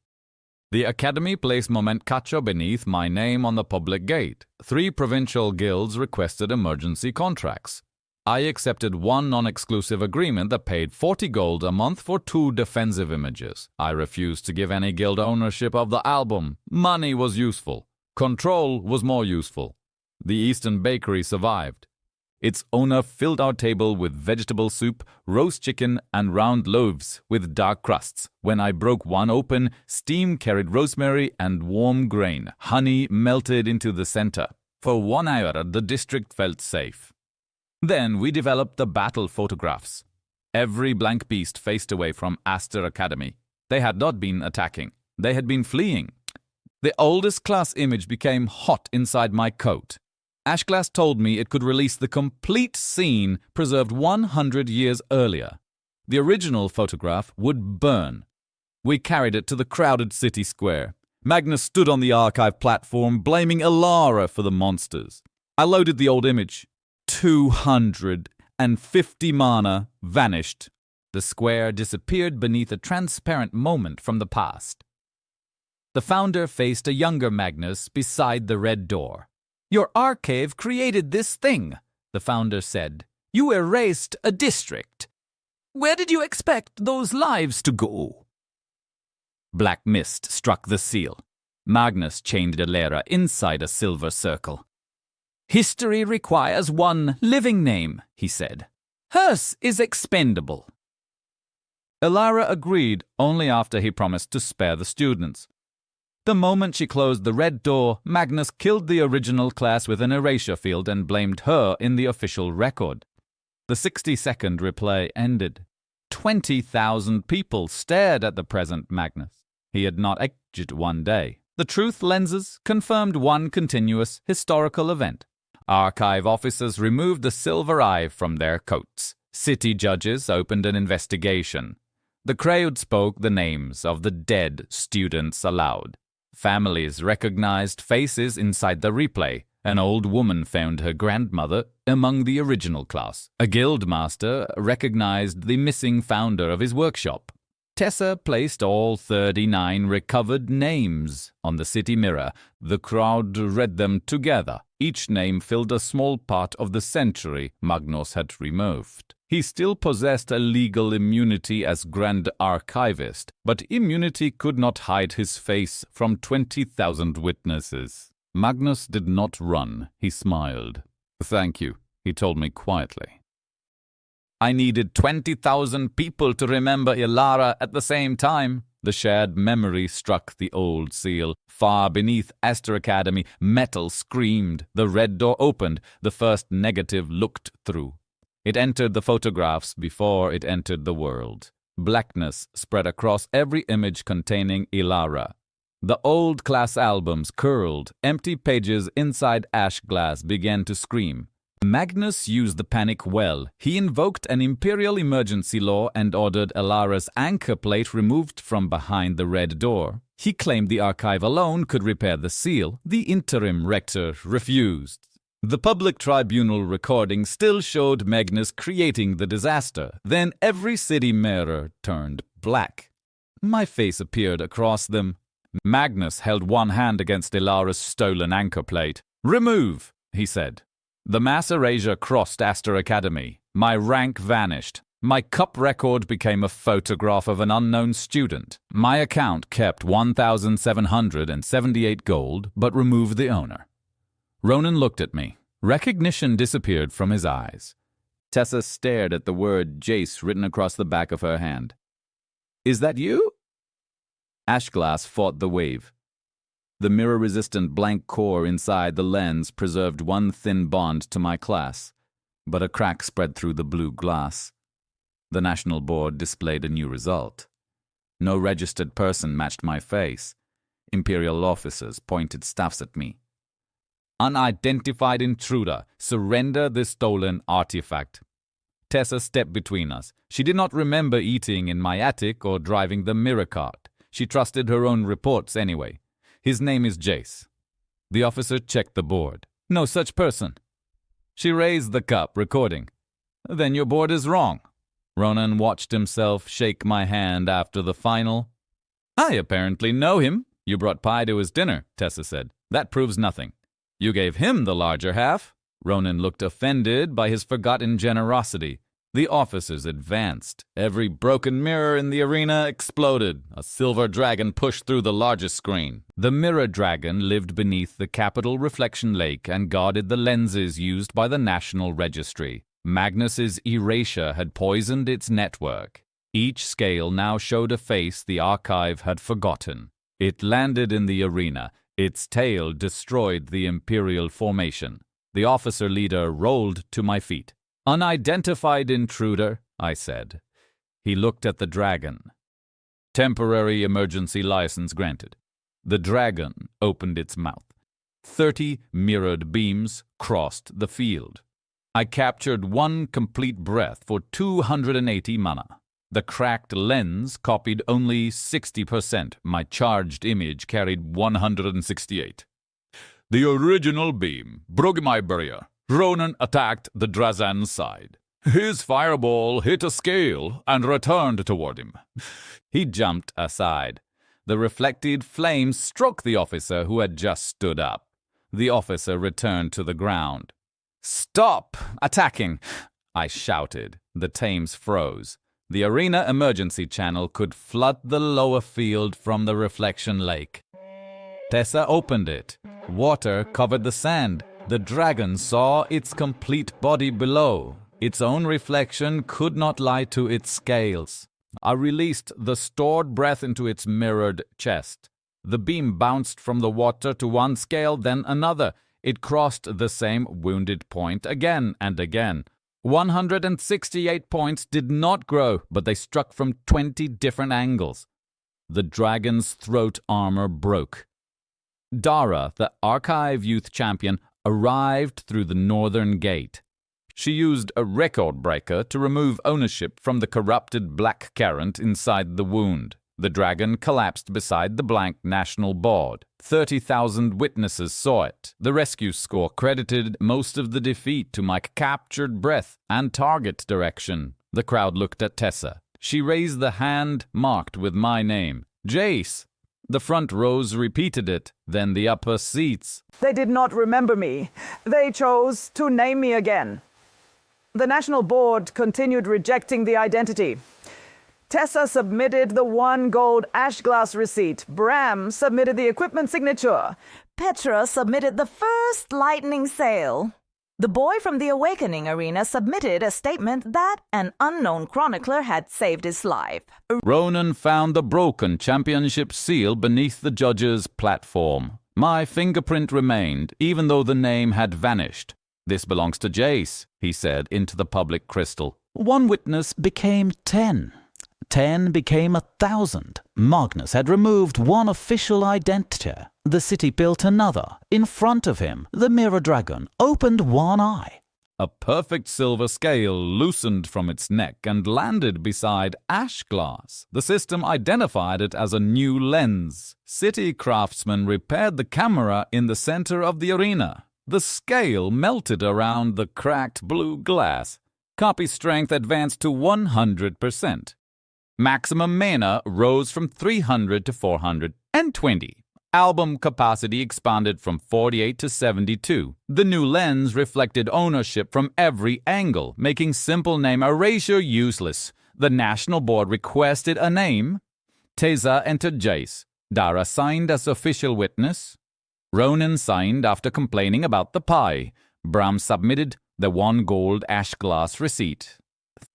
The academy placed Momentacho beneath my name on the public gate. 3 provincial guilds requested emergency contracts. I accepted one non-exclusive agreement that paid 40 gold a month for 2 defensive images. I refused to give any guild ownership of the album. Money was useful. Control was more useful. The Eastern Bakery survived. Its owner filled our table with vegetable soup, roast chicken, and round loaves with dark crusts. When I broke one open, steam carried rosemary and warm grain. Honey melted into the center. For 1 hour, the district felt safe. Then we developed the battle photographs. Every blank beast faced away from Aster Academy. They had not been attacking. They had been fleeing. The oldest class image became hot inside my coat. Ashglass told me it could release the complete scene preserved 100 years earlier. The original photograph would burn. We carried it to the crowded city square. Magnus stood on the archive platform, blaming Elara for the monsters. I loaded the old image. 250 mana vanished. The square disappeared beneath a transparent moment from the past. The founder faced a younger Magnus beside the red door. "Your archive created this thing," the founder said. "You erased a district. Where did you expect those lives to go?" Black mist struck the seal. Magnus chained Elara inside a silver circle. "History requires one living name," he said. "Hers is expendable." Elara agreed only after he promised to spare the students. The moment she closed the red door, Magnus killed the original class with an erasure field and blamed her in the official record. The 60-second replay ended. 20,000 people stared at the present Magnus. He had not aged one day. The truth lenses confirmed one continuous historical event. Archive officers removed the silver eye from their coats. City judges opened an investigation. The crowd spoke the names of the dead students aloud. Families recognized faces inside the replay. An old woman found her grandmother among the original class. A guild master recognized the missing founder of his workshop. Tessa placed all 39 recovered names on the city mirror. The crowd read them together. Each name filled a small part of the century Magnus had removed. He still possessed a legal immunity as Grand Archivist, but immunity could not hide his face from 20,000 witnesses. Magnus did not run. He smiled. "Thank you," he told me quietly. I needed 20,000 people to remember Elara at the same time. The shared memory struck the old seal. Far beneath Aster Academy, metal screamed. The red door opened. The first negative looked through. It entered the photographs before it entered the world. Blackness spread across every image containing Elara. The old class albums curled. Empty pages inside ash glass began to scream. Magnus used the panic well. He invoked an imperial emergency law and ordered Elara's anchor plate removed from behind the red door. He claimed the archive alone could repair the seal. The interim rector refused. The public tribunal recording still showed Magnus creating the disaster. Then every city mirror turned black. My face appeared across them. Magnus held one hand against Elara's stolen anchor plate. "Remove," he said. The mass erasure crossed Aster Academy. My rank vanished. My cup record became a photograph of an unknown student. My account kept 1,778 gold, but removed the owner. Ronan looked at me. Recognition disappeared from his eyes. Tessa stared at the word Jace written across the back of her hand. "Is that you?" Ashglass fought the wave. The mirror-resistant blank core inside the lens preserved one thin bond to my class, but a crack spread through the blue glass. The National Board displayed a new result. No registered person matched my face. Imperial officers pointed staffs at me. "Unidentified intruder, surrender the stolen artifact." Tessa stepped between us. She did not remember eating in my attic or driving the mirror cart. She trusted her own reports anyway. His name is Jace. The officer checked the board. No such person. She raised the cup, recording. Then your board is wrong. Ronan watched himself shake my hand after the final. I apparently know him. You brought pie to his dinner, Tessa said. That proves nothing. You gave him the larger half. Ronan looked offended by his forgotten generosity. The officers advanced. Every broken mirror in the arena exploded. A silver dragon pushed through the largest screen. The mirror dragon lived beneath the capital reflection lake and guarded the lenses used by the National Registry. Magnus's erasure had poisoned its network. Each scale now showed a face the archive had forgotten. It landed in the arena. Its tail destroyed the Imperial formation. The officer leader rolled to my feet. Unidentified intruder, I said. He looked at the dragon. Temporary emergency license granted. The dragon opened its mouth. 30 mirrored beams crossed the field. I captured one complete breath for 280 mana. The cracked lens copied only 60%. My charged image carried 168. The original beam broke my barrier. Ronan attacked the Drazan's side. His fireball hit a scale and returned toward him. He jumped aside. The reflected flame struck the officer who had just stood up. The officer returned to the ground. Stop attacking! I shouted. The Thames froze. The arena emergency channel could flood the lower field from the reflection lake. Tessa opened it. Water covered the sand. The dragon saw its complete body below. Its own reflection could not lie to its scales. I released the stored breath into its mirrored chest. The beam bounced from the water to one scale, then another. It crossed the same wounded point again and again. 168 points did not grow, but they struck from 20 different angles. The dragon's throat armor broke. Dara, the Archive Youth Champion, arrived through the northern gate. She used a record breaker to remove ownership from the corrupted black current inside the wound. The dragon collapsed beside the blank national board. 30,000 witnesses saw it. The rescue score credited most of the defeat to my captured breath and target direction. The crowd looked at Tessa. She raised the hand marked with my name. Jace. The front rows repeated it, then the upper seats. They did not remember me. They chose to name me again. The National Board continued rejecting the identity. Tessa submitted the 1 gold Ashglass receipt. Bram submitted the equipment signature. Petra submitted the first lightning sale. The boy from the Awakening Arena submitted a statement that an unknown chronicler had saved his life. Ronan found the broken championship seal beneath the judge's platform. My fingerprint remained, even though the name had vanished. This belongs to Jace, he said into the public crystal. 1 witness became 10. 10 became 1,000. Magnus had removed 1 official identity. The city built another. In front of him, the mirror dragon opened 1 eye. A perfect silver scale loosened from its neck and landed beside Ashglass. The system identified it as a new lens. City craftsmen repaired the camera in the center of the arena. The scale melted around the cracked blue glass. Copy strength advanced to 100%. Maximum mana rose from 300 to 420. Album capacity expanded from 48 to 72. The new lens reflected ownership from every angle, making simple name erasure useless. The National Board requested a name. Tessa entered Jace. Dara signed as official witness. Ronan signed after complaining about the pie. Bram submitted the 1 gold Ashglass receipt.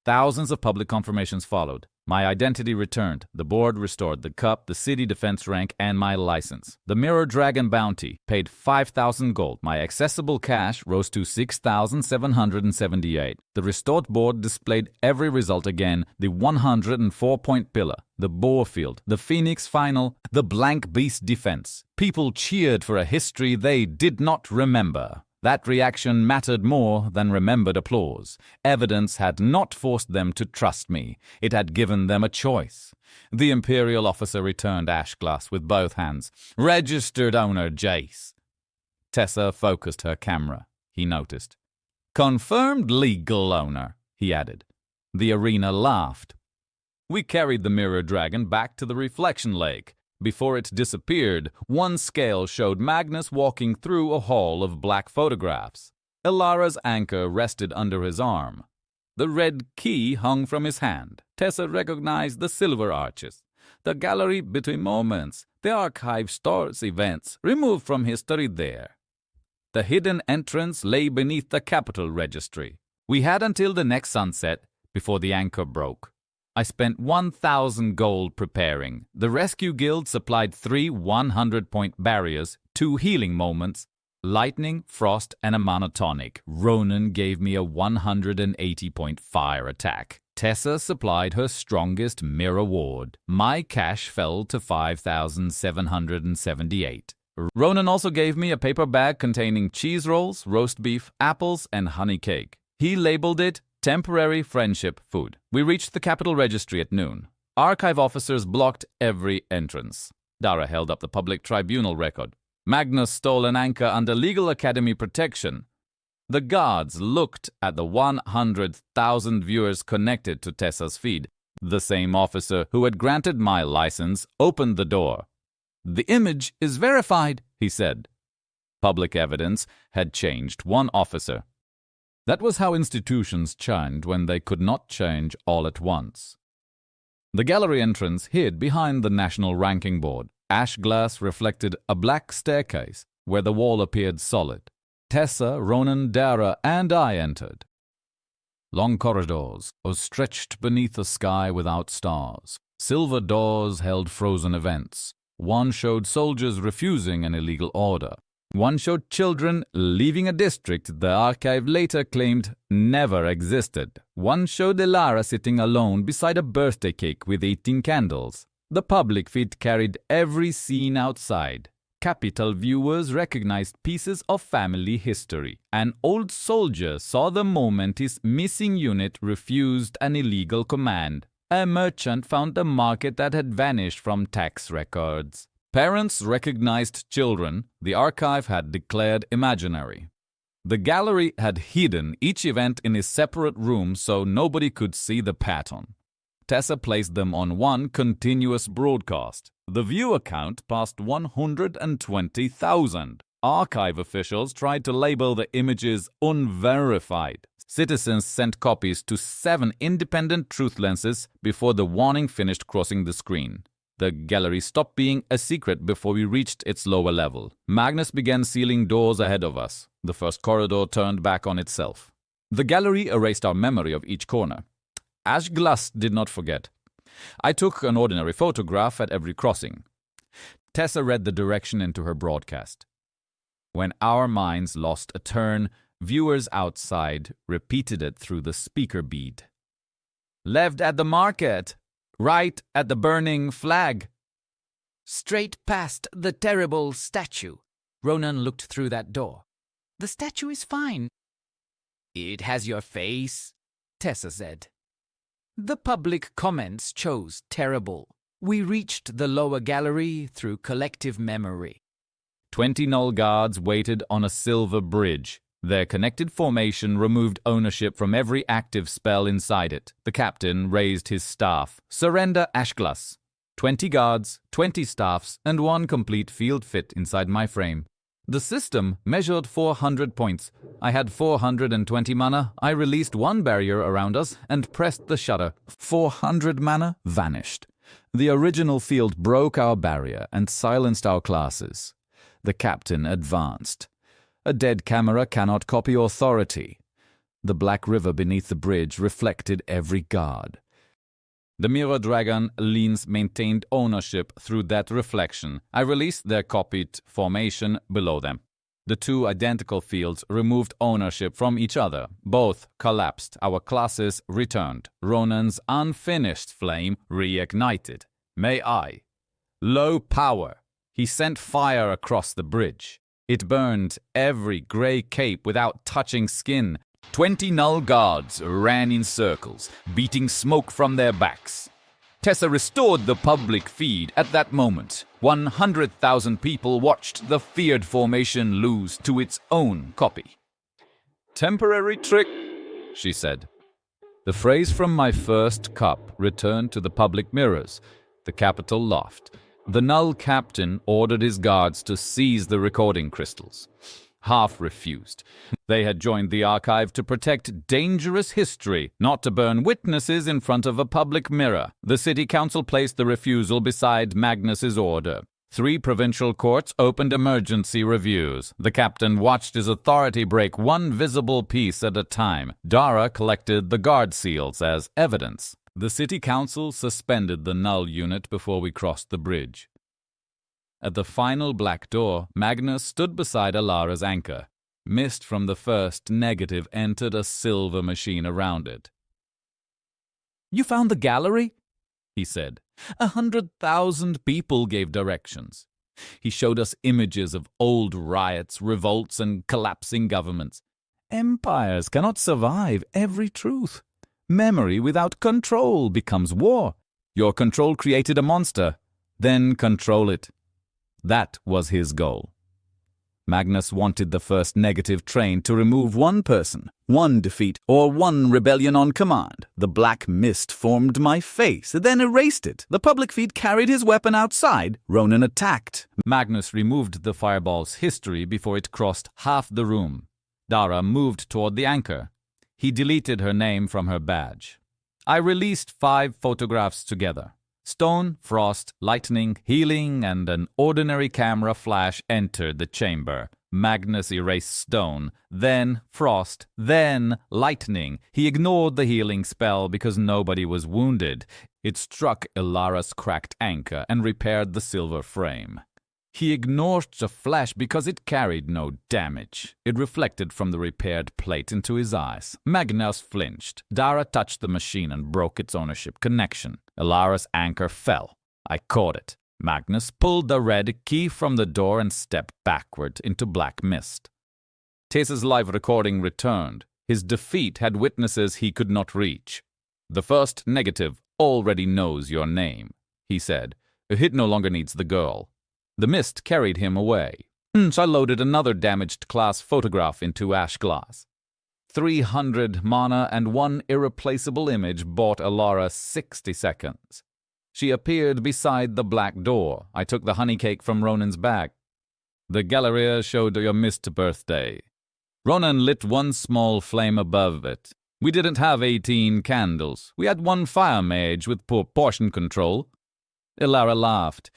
Thousands of public confirmations followed. My identity returned. The board restored the cup, the city defense rank, and my license. The Mirror Dragon bounty paid 5,000 gold. My accessible cash rose to 6,778. The restored board displayed every result again. The 104-point pillar, the Boar Field, the Phoenix Final, the Blank Beast defense. People cheered for a history they did not remember. That reaction mattered more than remembered applause. Evidence had not forced them to trust me. It had given them a choice. The Imperial officer returned Ashglass with both hands. Registered owner Jace. Tessa focused her camera. He noticed. Confirmed legal owner, he added. The arena laughed. We carried the mirror dragon back to the reflection lake. Before it disappeared, one scale showed Magnus walking through a hall of black photographs. Ilara's anchor rested under his arm. The red key hung from his hand. Tessa recognized the silver arches. The gallery between moments. The archive stores events removed from history there. The hidden entrance lay beneath the capital registry. We had until the next sunset before the anchor broke. I spent 1,000 gold preparing. The Rescue Guild supplied 3 100-point barriers, 2 healing moments, lightning, frost, and a monotonic. Ronan gave me a 180-point fire attack. Tessa supplied her strongest mirror ward. My cash fell to 5,778. Ronan also gave me a paper bag containing cheese rolls, roast beef, apples, and honey cake. He labeled it temporary friendship food. We reached the capital registry at noon. Archive officers blocked every entrance. Dara held up the public tribunal record. Magnus stole an anchor under Legal Academy protection. The guards looked at the 100,000 viewers connected to Tessa's feed. The same officer who had granted my license opened the door. The image is verified, he said. Public evidence had changed one officer. That was how institutions changed when they could not change all at once. The gallery entrance hid behind the National Ranking Board. Ash glass reflected a black staircase where the wall appeared solid. Tessa, Ronan, Dara, and I entered. Long corridors stretched beneath a sky without stars. Silver doors held frozen events. One showed soldiers refusing an illegal order. One showed children leaving a district the archive later claimed never existed. One showed Ilara sitting alone beside a birthday cake with 18 candles. The public feed carried every scene outside. Capital viewers recognized pieces of family history. An old soldier saw the moment his missing unit refused an illegal command. A merchant found a market that had vanished from tax records. Parents recognized children the archive had declared imaginary. The gallery had hidden each event in a separate room so nobody could see the pattern. Tessa placed them on one continuous broadcast. The viewer count passed 120,000. Archive officials tried to label the images unverified. Citizens sent copies to 7 independent truth lenses before the warning finished crossing the screen. The gallery stopped being a secret before we reached its lower level. Magnus began sealing doors ahead of us. The first corridor turned back on itself. The gallery erased our memory of each corner. Ashglass did not forget. I took an ordinary photograph at every crossing. Tessa read the direction into her broadcast. When our minds lost a turn, viewers outside repeated it through the speaker bead. Left at the market. Right at the burning flag. Straight past the terrible statue. Ronan looked through that door. The statue is fine. It has your face, Tessa said. The public comments chose terrible. We reached the lower gallery through collective memory. 20 null guards waited on a silver bridge. Their connected formation removed ownership from every active spell inside it. The captain raised his staff. Surrender Ashglass. 20 guards, 20 staffs, and 1 complete field fit inside my frame. The system measured 400 points. I had 420 mana. I released 1 barrier around us and pressed the shutter. 400 mana vanished. The original field broke our barrier and silenced our classes. The captain advanced. A dead camera cannot copy authority. The black river beneath the bridge reflected every guard. The Mirror Dragon Leans maintained ownership through that reflection. I released their copied formation below them. The 2 identical fields removed ownership from each other. Both collapsed. Our classes returned. Ronan's unfinished flame reignited. May I? Low power. He sent fire across the bridge. It burned every grey cape without touching skin. 20 null guards ran in circles, beating smoke from their backs. Tessa restored the public feed at that moment. 100,000 people watched the feared formation lose to its own copy. "Temporary trick," she said. The phrase from my first cup returned to the public mirrors, the Capitol loft. The null captain ordered his guards to seize the recording crystals. Half refused. They had joined the archive to protect dangerous history, not to burn witnesses in front of a public mirror. The city council placed the refusal beside Magnus's order. 3 provincial courts opened emergency reviews. The captain watched his authority break one visible piece at a time. Dara collected the guard seals as evidence. The city council suspended the null unit before we crossed the bridge. At the final black door, Magnus stood beside Alara's anchor. Mist from the first negative entered a silver machine around it. "You found the gallery?" he said. 100,000 people gave directions. He showed us images of old riots, revolts, and collapsing governments. Empires cannot survive every truth. Memory without control becomes war. Your control created a monster, then control it. That was his goal. Magnus wanted the first negative train to remove one person, one defeat, or one rebellion on command. The black mist formed my face, then erased it. The public feed carried his weapon outside. Ronan attacked. Magnus removed the fireball's history before it crossed half the room. Dara moved toward the anchor. He deleted her name from her badge. I released 5 photographs together. Stone, frost, lightning, healing, and an ordinary camera flash entered the chamber. Magnus erased stone, then frost, then lightning. He ignored the healing spell because nobody was wounded. It struck Ilara's cracked anchor and repaired the silver frame. He ignored the flash because it carried no damage. It reflected from the repaired plate into his eyes. Magnus flinched. Dara touched the machine and broke its ownership connection. Ilara's anchor fell. I caught it. Magnus pulled the red key from the door and stepped backward into black mist. Tessa's live recording returned. His defeat had witnesses he could not reach. "The first negative already knows your name," he said. "It no longer needs the girl." The mist carried him away. So I loaded another damaged class photograph into ash glass. 300 mana and 1 irreplaceable image bought Ilara 60 seconds. She appeared beside the black door. I took the honey cake from Ronan's bag. "The Galleria showed your missed birthday." Ronan lit one small flame above it. "We didn't have 18 candles. We had 1 fire mage with poor portion control." Ilara laughed.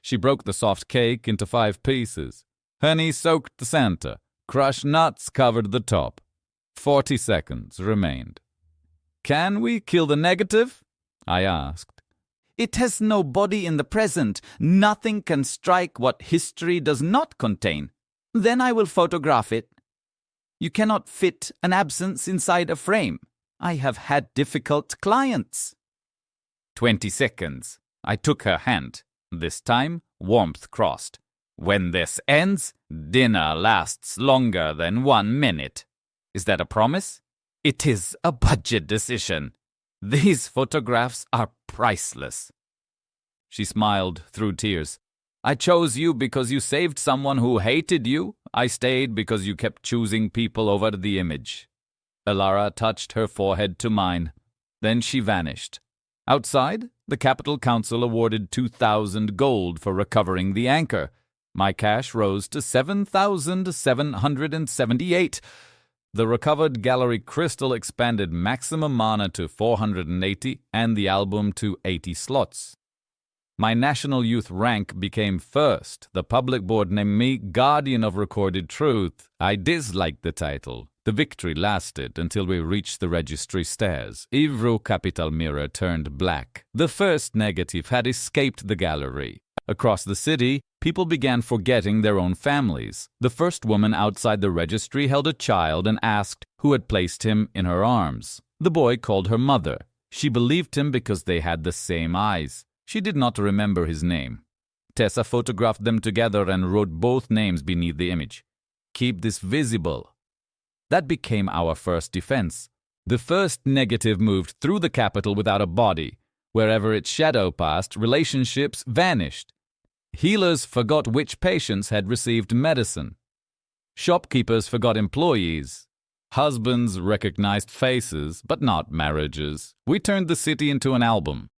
She broke the soft cake into 5 pieces. Honey soaked the center. Crushed nuts covered the top. 40 seconds remained. "Can we kill the negative?" I asked. "It has no body in the present. Nothing can strike what history does not contain. Then I will photograph it. You cannot fit an absence inside a frame. I have had difficult clients." 20 seconds. I took her hand. This time, warmth crossed. "When this ends, dinner lasts longer than 1 minute. Is that a promise?" "It is a budget decision. These photographs are priceless." She smiled through tears. "I chose you because you saved someone who hated you. I stayed because you kept choosing people over the image." Ilara touched her forehead to mine. Then she vanished. Outside, the Capital Council awarded 2,000 gold for recovering the anchor. My cash rose to 7,778. The recovered gallery crystal expanded maximum mana to 480 and the album to 80 slots. My national youth rank became first. The public board named me Guardian of Recorded Truth. I disliked the title. The victory lasted until we reached the registry stairs. Ivro Capital Mirror turned black. The first negative had escaped the gallery. Across the city, people began forgetting their own families. The first woman outside the registry held a child and asked who had placed him in her arms. The boy called her mother. She believed him because they had the same eyes. She did not remember his name. Tessa photographed them together and wrote both names beneath the image. Keep this visible. That became our first defense. The first negative moved through the capital without a body. Wherever its shadow passed, relationships vanished. Healers forgot which patients had received medicine. Shopkeepers forgot employees. Husbands recognized faces, but not marriages. We turned the city into an album.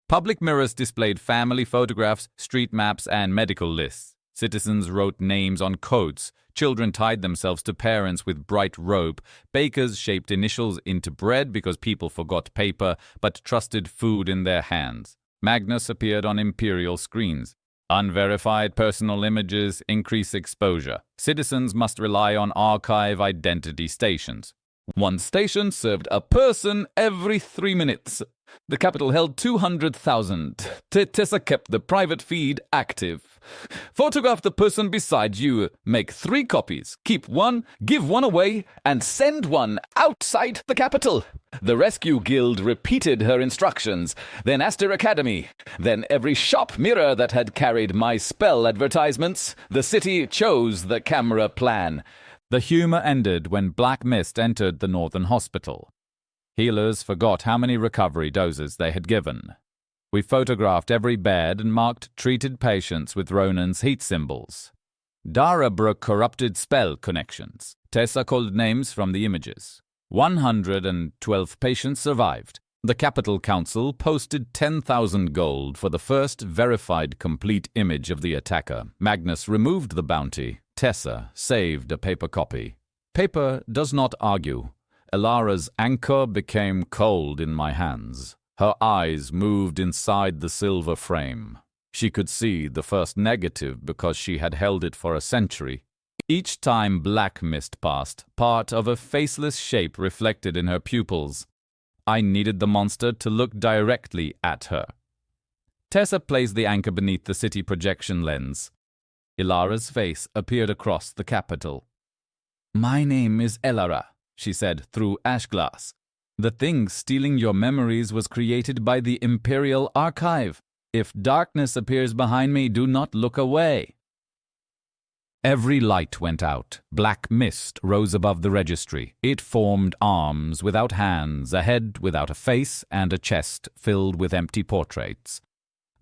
Public mirrors displayed family photographs, street maps, and medical lists. Citizens wrote names on coats. Children tied themselves to parents with bright rope. Bakers shaped initials into bread because people forgot paper but trusted food in their hands. Magnus appeared on imperial screens. Unverified personal images increase exposure. Citizens must rely on archive identity stations. One station served a person every 3 minutes. The capital held 200,000. Tessa kept the private feed active. Photograph the person beside you. Make 3 copies. Keep one, give one away, and send one outside the capital. The Rescue Guild repeated her instructions. Then Aster Academy. Then every shop mirror that had carried my spell advertisements. The city chose the camera plan. The humor ended when black mist entered the northern hospital. Healers forgot how many recovery doses they had given. We photographed every bed and marked treated patients with Ronan's heat symbols. Dara broke corrupted spell connections. Tessa called names from the images. 112 patients survived. The Capital Council posted 10,000 gold for the first verified complete image of the attacker. Magnus removed the bounty. Tessa saved a paper copy. Paper does not argue. Elara's anchor became cold in my hands. Her eyes moved inside the silver frame. She could see the first negative because she had held it for a century. Each time black mist passed, part of a faceless shape reflected in her pupils. I needed the monster to look directly at her. Tessa placed the anchor beneath the city projection lens. Elara's face appeared across the capital. "My name is Elara," she said through ash glass. "The thing stealing your memories was created by the Imperial Archive. If darkness appears behind me, do not look away." Every light went out. Black mist rose above the registry. It formed arms without hands, a head without a face, and a chest filled with empty portraits.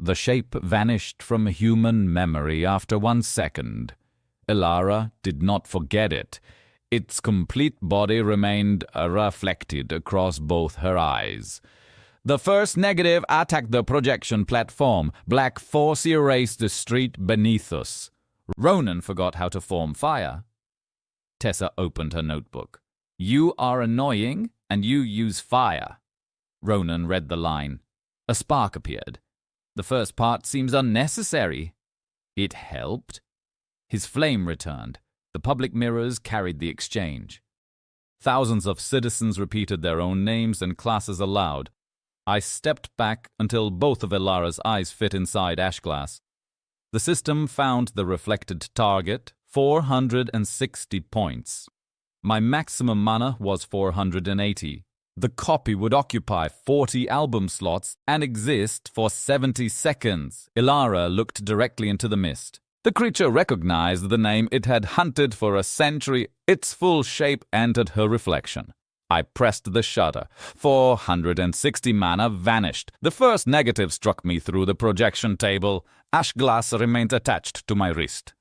The shape vanished from human memory after 1 second. Elara did not forget it. Its complete body remained reflected across both her eyes. The first negative attacked the projection platform. Black force erased the street beneath us. Ronan forgot how to form fire. Tessa opened her notebook. "You are annoying, and you use fire." Ronan read the line. A spark appeared. "The first part seems unnecessary." It helped. His flame returned. The public mirrors carried the exchange. Thousands of citizens repeated their own names and classes aloud. I stepped back until both of Elara's eyes fit inside ash glass. The system found the reflected target, 460 points. My maximum mana was 480. The copy would occupy 40 album slots and exist for 70 seconds. Elara looked directly into the mist. The creature recognized the name it had hunted for a century. Its full shape entered her reflection. I pressed the shutter. 460 mana vanished. The first negative struck me through the projection table. Ash glass remained attached to my wrist.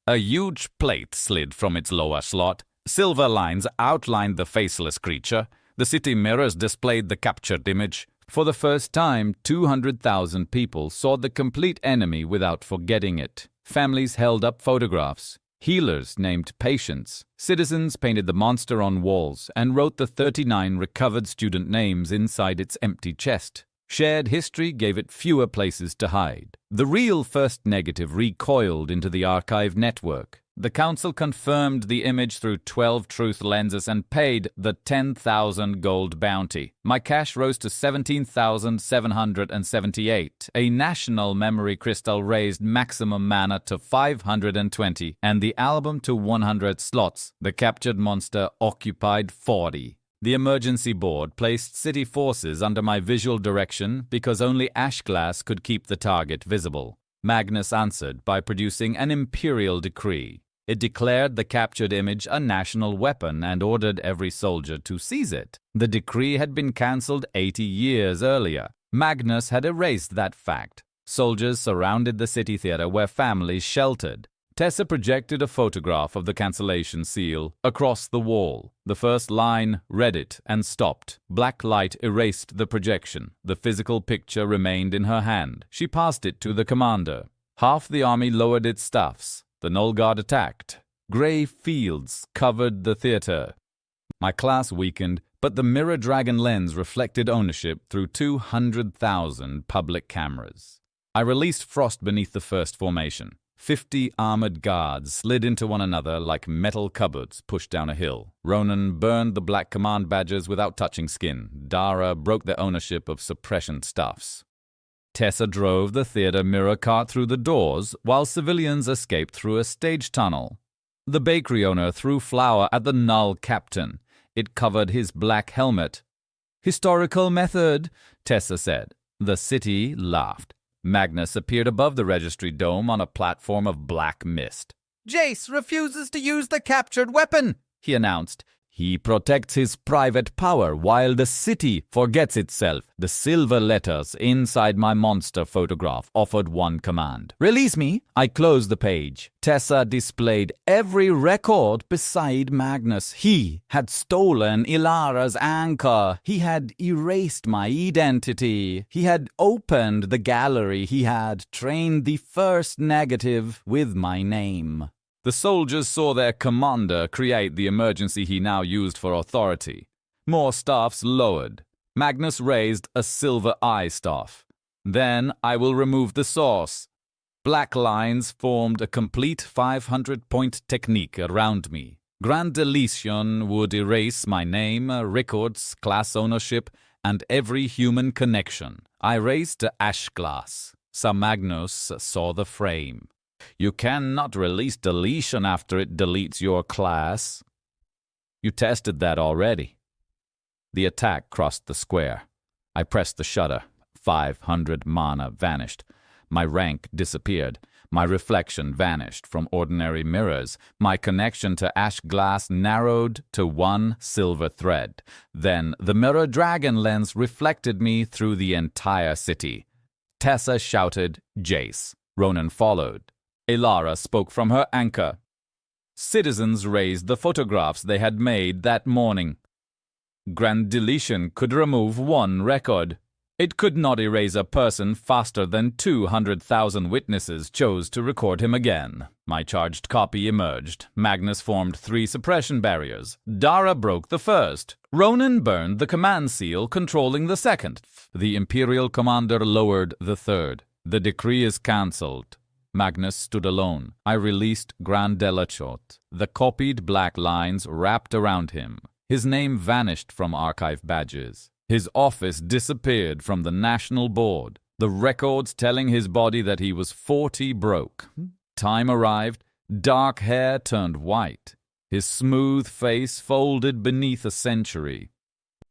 A huge plate slid from its lower slot. Silver lines outlined the faceless creature. The city mirrors displayed the captured image. For the first time, 200,000 people saw the complete enemy without forgetting it. Families held up photographs. Healers named patients. Citizens painted the monster on walls and wrote the 39 recovered student names inside its empty chest. Shared history gave it fewer places to hide. The real first negative recoiled into the archive network. The council confirmed the image through 12 truth lenses and paid the 10,000 gold bounty. My cash rose to 17,778. A national memory crystal raised maximum mana to 520 and the album to 100 slots. The captured monster occupied 40. The emergency board placed city forces under my visual direction because only ash glass could keep the target visible. Magnus answered by producing an imperial decree. It declared the captured image a national weapon and ordered every soldier to seize it. The decree had been cancelled 80 years earlier. Magnus had erased that fact. Soldiers surrounded the city theater where families sheltered. Tessa projected a photograph of the cancellation seal across the wall. The first line read it and stopped. Black light erased the projection. The physical picture remained in her hand. She passed it to the commander. Half the army lowered its staffs. The Null Guard attacked. Grey fields covered the theater. My class weakened, but the mirror dragon lens reflected ownership through 200,000 public cameras. I released frost beneath the first formation. 50 armored guards slid into one another like metal cupboards pushed down a hill. Ronan burned the black command badges without touching skin. Dara broke the ownership of suppression stuffs. Tessa drove the theater mirror cart through the doors while civilians escaped through a stage tunnel. The bakery owner threw flour at the Null captain. It covered his black helmet. "Historical method," Tessa said. The city laughed. Magnus appeared above the registry dome on a platform of black mist. "Jace refuses to use the captured weapon," he announced. "He protects his private power while the city forgets itself." The silver letters inside my monster photograph offered one command. "Release me." I closed the page. Tessa displayed every record beside Magnus. He had stolen Ilara's anchor. He had erased my identity. He had opened the gallery. He had trained the first negative with my name. The soldiers saw their commander create the emergency he now used for authority. More staffs lowered. Magnus raised a silver eye staff. "Then I will remove the source." Black lines formed a complete 500-point technique around me. Grand deletion would erase my name, records, class ownership, and every human connection. I raised the ash glass. Sir Magnus saw the frame. "You cannot release deletion after it deletes your class." "You tested that already." The attack crossed the square. I pressed the shutter. 500 mana vanished. My rank disappeared. My reflection vanished from ordinary mirrors. My connection to ash glass narrowed to one silver thread. Then the mirror dragon lens reflected me through the entire city. Tessa shouted, "Jace." Ronan followed. Ilara spoke from her anchor. Citizens raised the photographs they had made that morning. Grand deletion could remove one record. It could not erase a person faster than 200,000 witnesses chose to record him again. My charged copy emerged. Magnus formed 3 suppression barriers. Dara broke the first. Ronan burned the command seal controlling the second. The Imperial commander lowered the third. The decree is cancelled. Magnus stood alone. I released Grand Delachot. The copied black lines wrapped around him. His name vanished from archive badges. His office disappeared from the National Board. The records telling his body that he was 40 broke. Time arrived. Dark hair turned white. His smooth face folded beneath a century.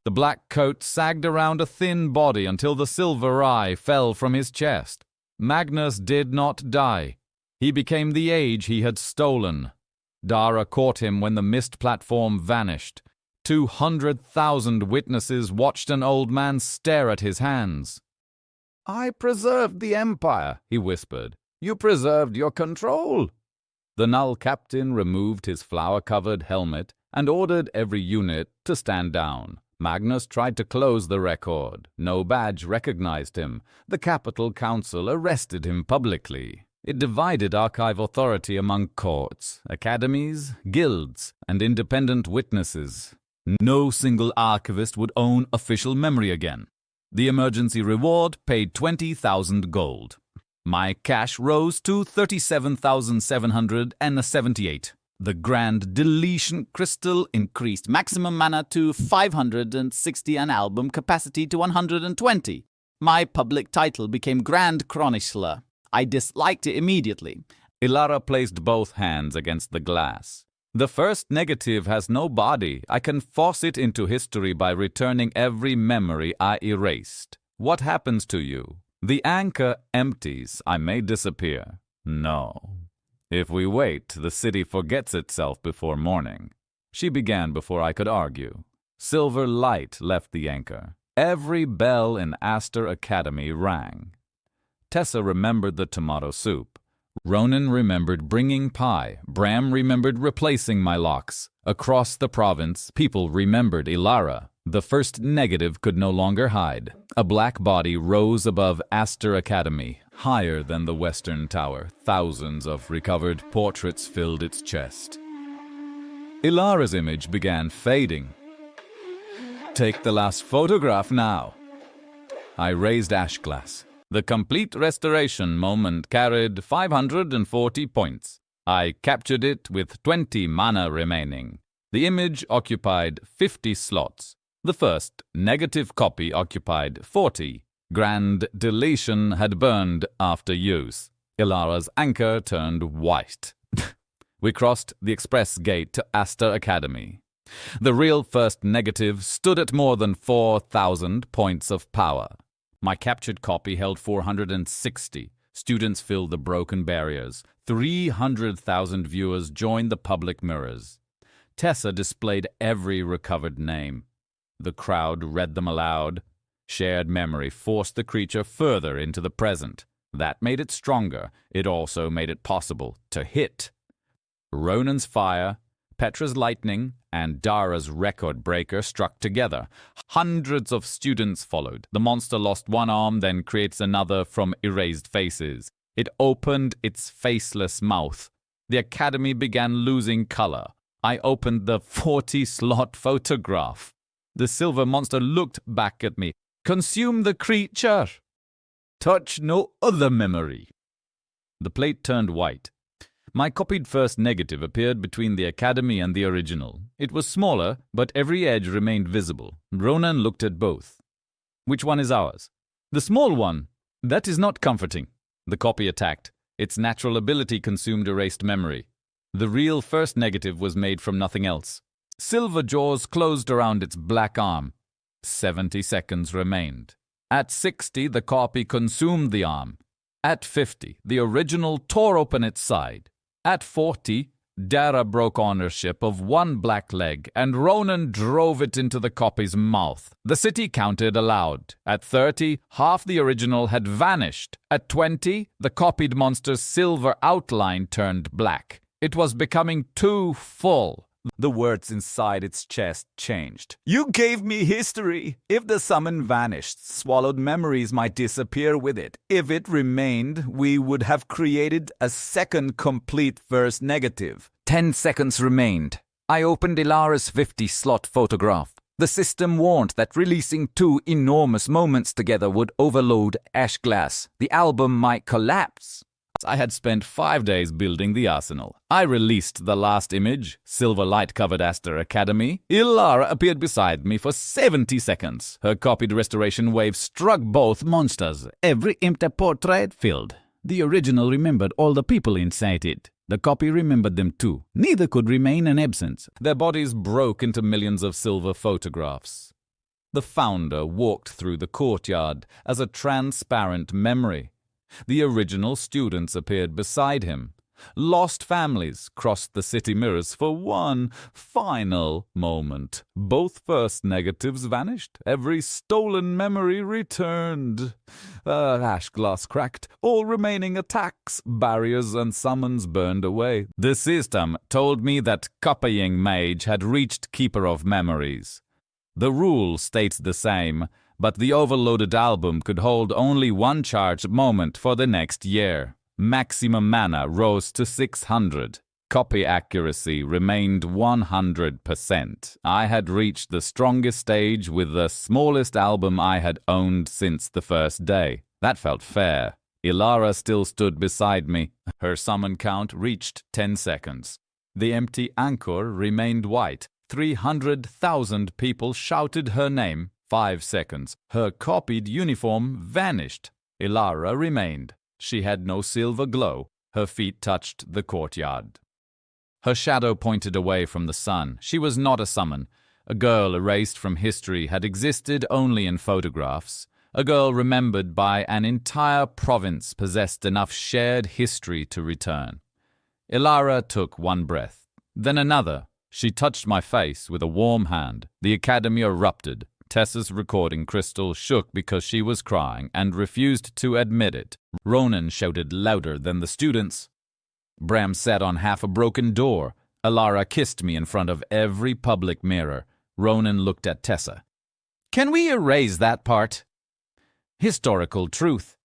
The black coat sagged around a thin body until the silver eye fell from his chest. Magnus did not die. He became the age he had stolen. Dara caught him when the mist platform vanished. 200,000 witnesses watched an old man stare at his hands. "I preserved the Empire," he whispered. "You preserved your control." The Null captain removed his flower-covered helmet and ordered every unit to stand down. Magnus tried to close the record. No badge recognized him. The Capital Council arrested him publicly. It divided archive authority among courts, academies, guilds, and independent witnesses. No single archivist would own official memory again. The emergency reward paid 20,000 gold. My cash rose to 37,778. The Grand Deletion Crystal increased maximum mana to 560 and album capacity to 120. My public title became Grand Chronicler. I disliked it immediately. Ilara placed both hands against the glass. "The first negative has no body. I can force it into history by returning every memory I erased. What happens to you? The anchor empties, I may disappear. No. If we wait, the city forgets itself before morning. She began before I could argue. Silver light left the anchor. Every bell in Astor Academy rang. Tessa remembered the tomato soup. Ronan remembered bringing pie. Bram remembered replacing my locks. Across the province, people remembered Ilara. The first negative could no longer hide. A black body rose above Astor Academy, higher than the Western Tower. Thousands of recovered portraits filled its chest. Ilara's image began fading. Take the last photograph now. I raised ash glass. The complete restoration moment carried 540 points. I captured it with 20 mana remaining. The image occupied 50 slots. The first negative copy occupied 40. Grand deletion had burned after use. Ilara's anchor turned white. We crossed the express gate to Astor Academy. The real first negative stood at more than 4,000 points of power. My captured copy held 460. Students filled the broken barriers. 300,000 viewers joined the public mirrors. Tessa displayed every recovered name. The crowd read them aloud. Shared memory forced the creature further into the present. That made it stronger. It also made it possible to hit. Ronan's fire, Petra's lightning, and Dara's record breaker struck together. Hundreds of students followed. The monster lost one arm, then creates another from erased faces. It opened its faceless mouth. The academy began losing color. I opened the 40-slot photograph. The silver monster looked back at me. Consume the creature. Touch no other memory. The plate turned white. My copied first negative appeared between the academy and the original. It was smaller, but every edge remained visible. Ronan looked at both. Which one is ours? The small one. That is not comforting. The copy attacked. Its natural ability consumed erased memory. The real first negative was made from nothing else. Silver jaws closed around its black arm. 70 seconds remained. At 60, the copy consumed the arm. At 50, the original tore open its side. At 40, Dara broke ownership of one black leg, and Ronan drove it into the copy's mouth. The city counted aloud. At 30, half the original had vanished. At 20, the copied monster's silver outline turned black. It was becoming too full. The words inside its chest changed. You gave me history. If the summon vanished, swallowed memories might disappear with it. If it remained, we would have created a second complete first negative. 10 seconds remained. I opened Ilara's 50-slot photograph. The system warned that releasing two enormous moments together would overload ash glass. The album might collapse. I had spent 5 days building the arsenal. I released the last image. Silver light covered Astor Academy. Ilara appeared beside me for 70 seconds. Her copied restoration wave struck both monsters. Every empty portrait filled. The original remembered all the people inside it. The copy remembered them too. Neither could remain in absence. Their bodies broke into millions of silver photographs. The founder walked through the courtyard as a transparent memory. The original students appeared beside him. Lost families crossed the city mirrors for one final moment. Both first negatives vanished. Every stolen memory returned. Ash glass cracked. All remaining attacks, barriers, and summons burned away. The system told me that copying mage had reached Keeper of Memories. The rule states the same, but the overloaded album could hold only one charged moment for the next year. Maximum mana rose to 600. Copy accuracy remained 100%. I had reached the strongest stage with the smallest album I had owned since the first day. That felt fair. Ilara still stood beside me. Her summon count reached 10 seconds. The empty anchor remained white. 300,000 people shouted her name. 5 seconds. Her copied uniform vanished. Ilara remained. She had no silver glow. Her feet touched the courtyard. Her shadow pointed away from the sun. She was not a summon. A girl erased from history had existed only in photographs. A girl remembered by an entire province possessed enough shared history to return. Ilara took one breath, then another. She touched my face with a warm hand. The academy erupted. Tessa's recording crystal shook because she was crying and refused to admit it. Ronan shouted louder than the students. Bram sat on half a broken door. Ilara kissed me in front of every public mirror. Ronan looked at Tessa. "Can we erase that part?" Historical truth.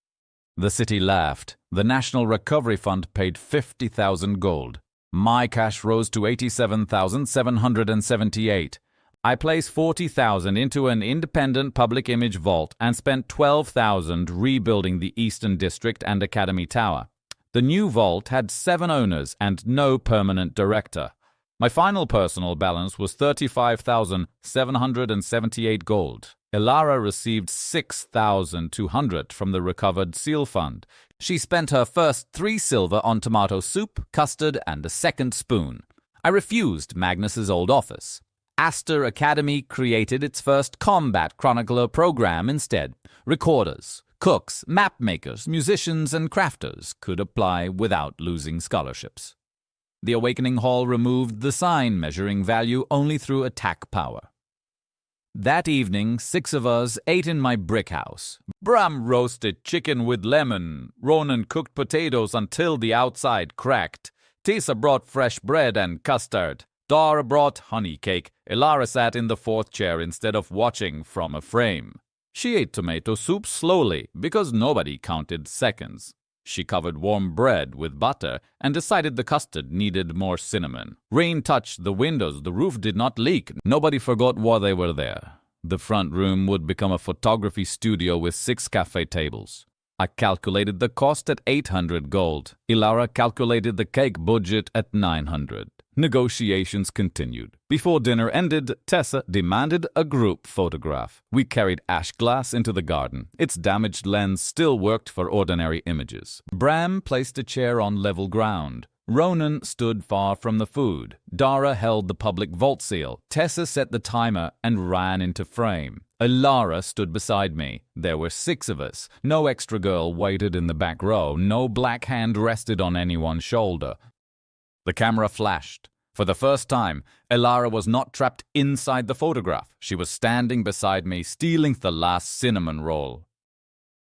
The city laughed. The National Recovery Fund paid 50,000 gold. My cash rose to 87,778. I placed 40,000 into an independent public image vault and spent 12,000 rebuilding the Eastern District and Academy Tower. The new vault had 7 owners and no permanent director. My final personal balance was 35,778 gold. Ilara received 6,200 from the recovered seal fund. She spent her first 3 silver on tomato soup, custard, and a second spoon. I refused Magnus's old office. Aster Academy created its first combat chronicler program instead. Recorders, cooks, map makers, musicians, and crafters could apply without losing scholarships. The Awakening Hall removed the sign measuring value only through attack power. That evening, 6 of us ate in my brick house. Bram roasted chicken with lemon. Ronan cooked potatoes until the outside cracked. Tessa brought fresh bread and custard. Dara brought honey cake. Ilara sat in the 4th chair instead of watching from a frame. She ate tomato soup slowly because nobody counted seconds. She covered warm bread with butter and decided the custard needed more cinnamon. Rain touched the windows. The roof did not leak. Nobody forgot why they were there. The front room would become a photography studio with 6 cafe tables. I calculated the cost at 800 gold. Ilara calculated the cake budget at 900. Negotiations continued. Before dinner ended, Tessa demanded a group photograph. We carried ash glass into the garden. Its damaged lens still worked for ordinary images. Bram placed a chair on level ground. Ronan stood far from the food. Dara held the public vault seal. Tessa set the timer and ran into frame. Ilara stood beside me. There were 6 of us. No extra girl waited in the back row. No black hand rested on anyone's shoulder. The camera flashed. For the first time, Ilara was not trapped inside the photograph. She was standing beside me, stealing the last cinnamon roll.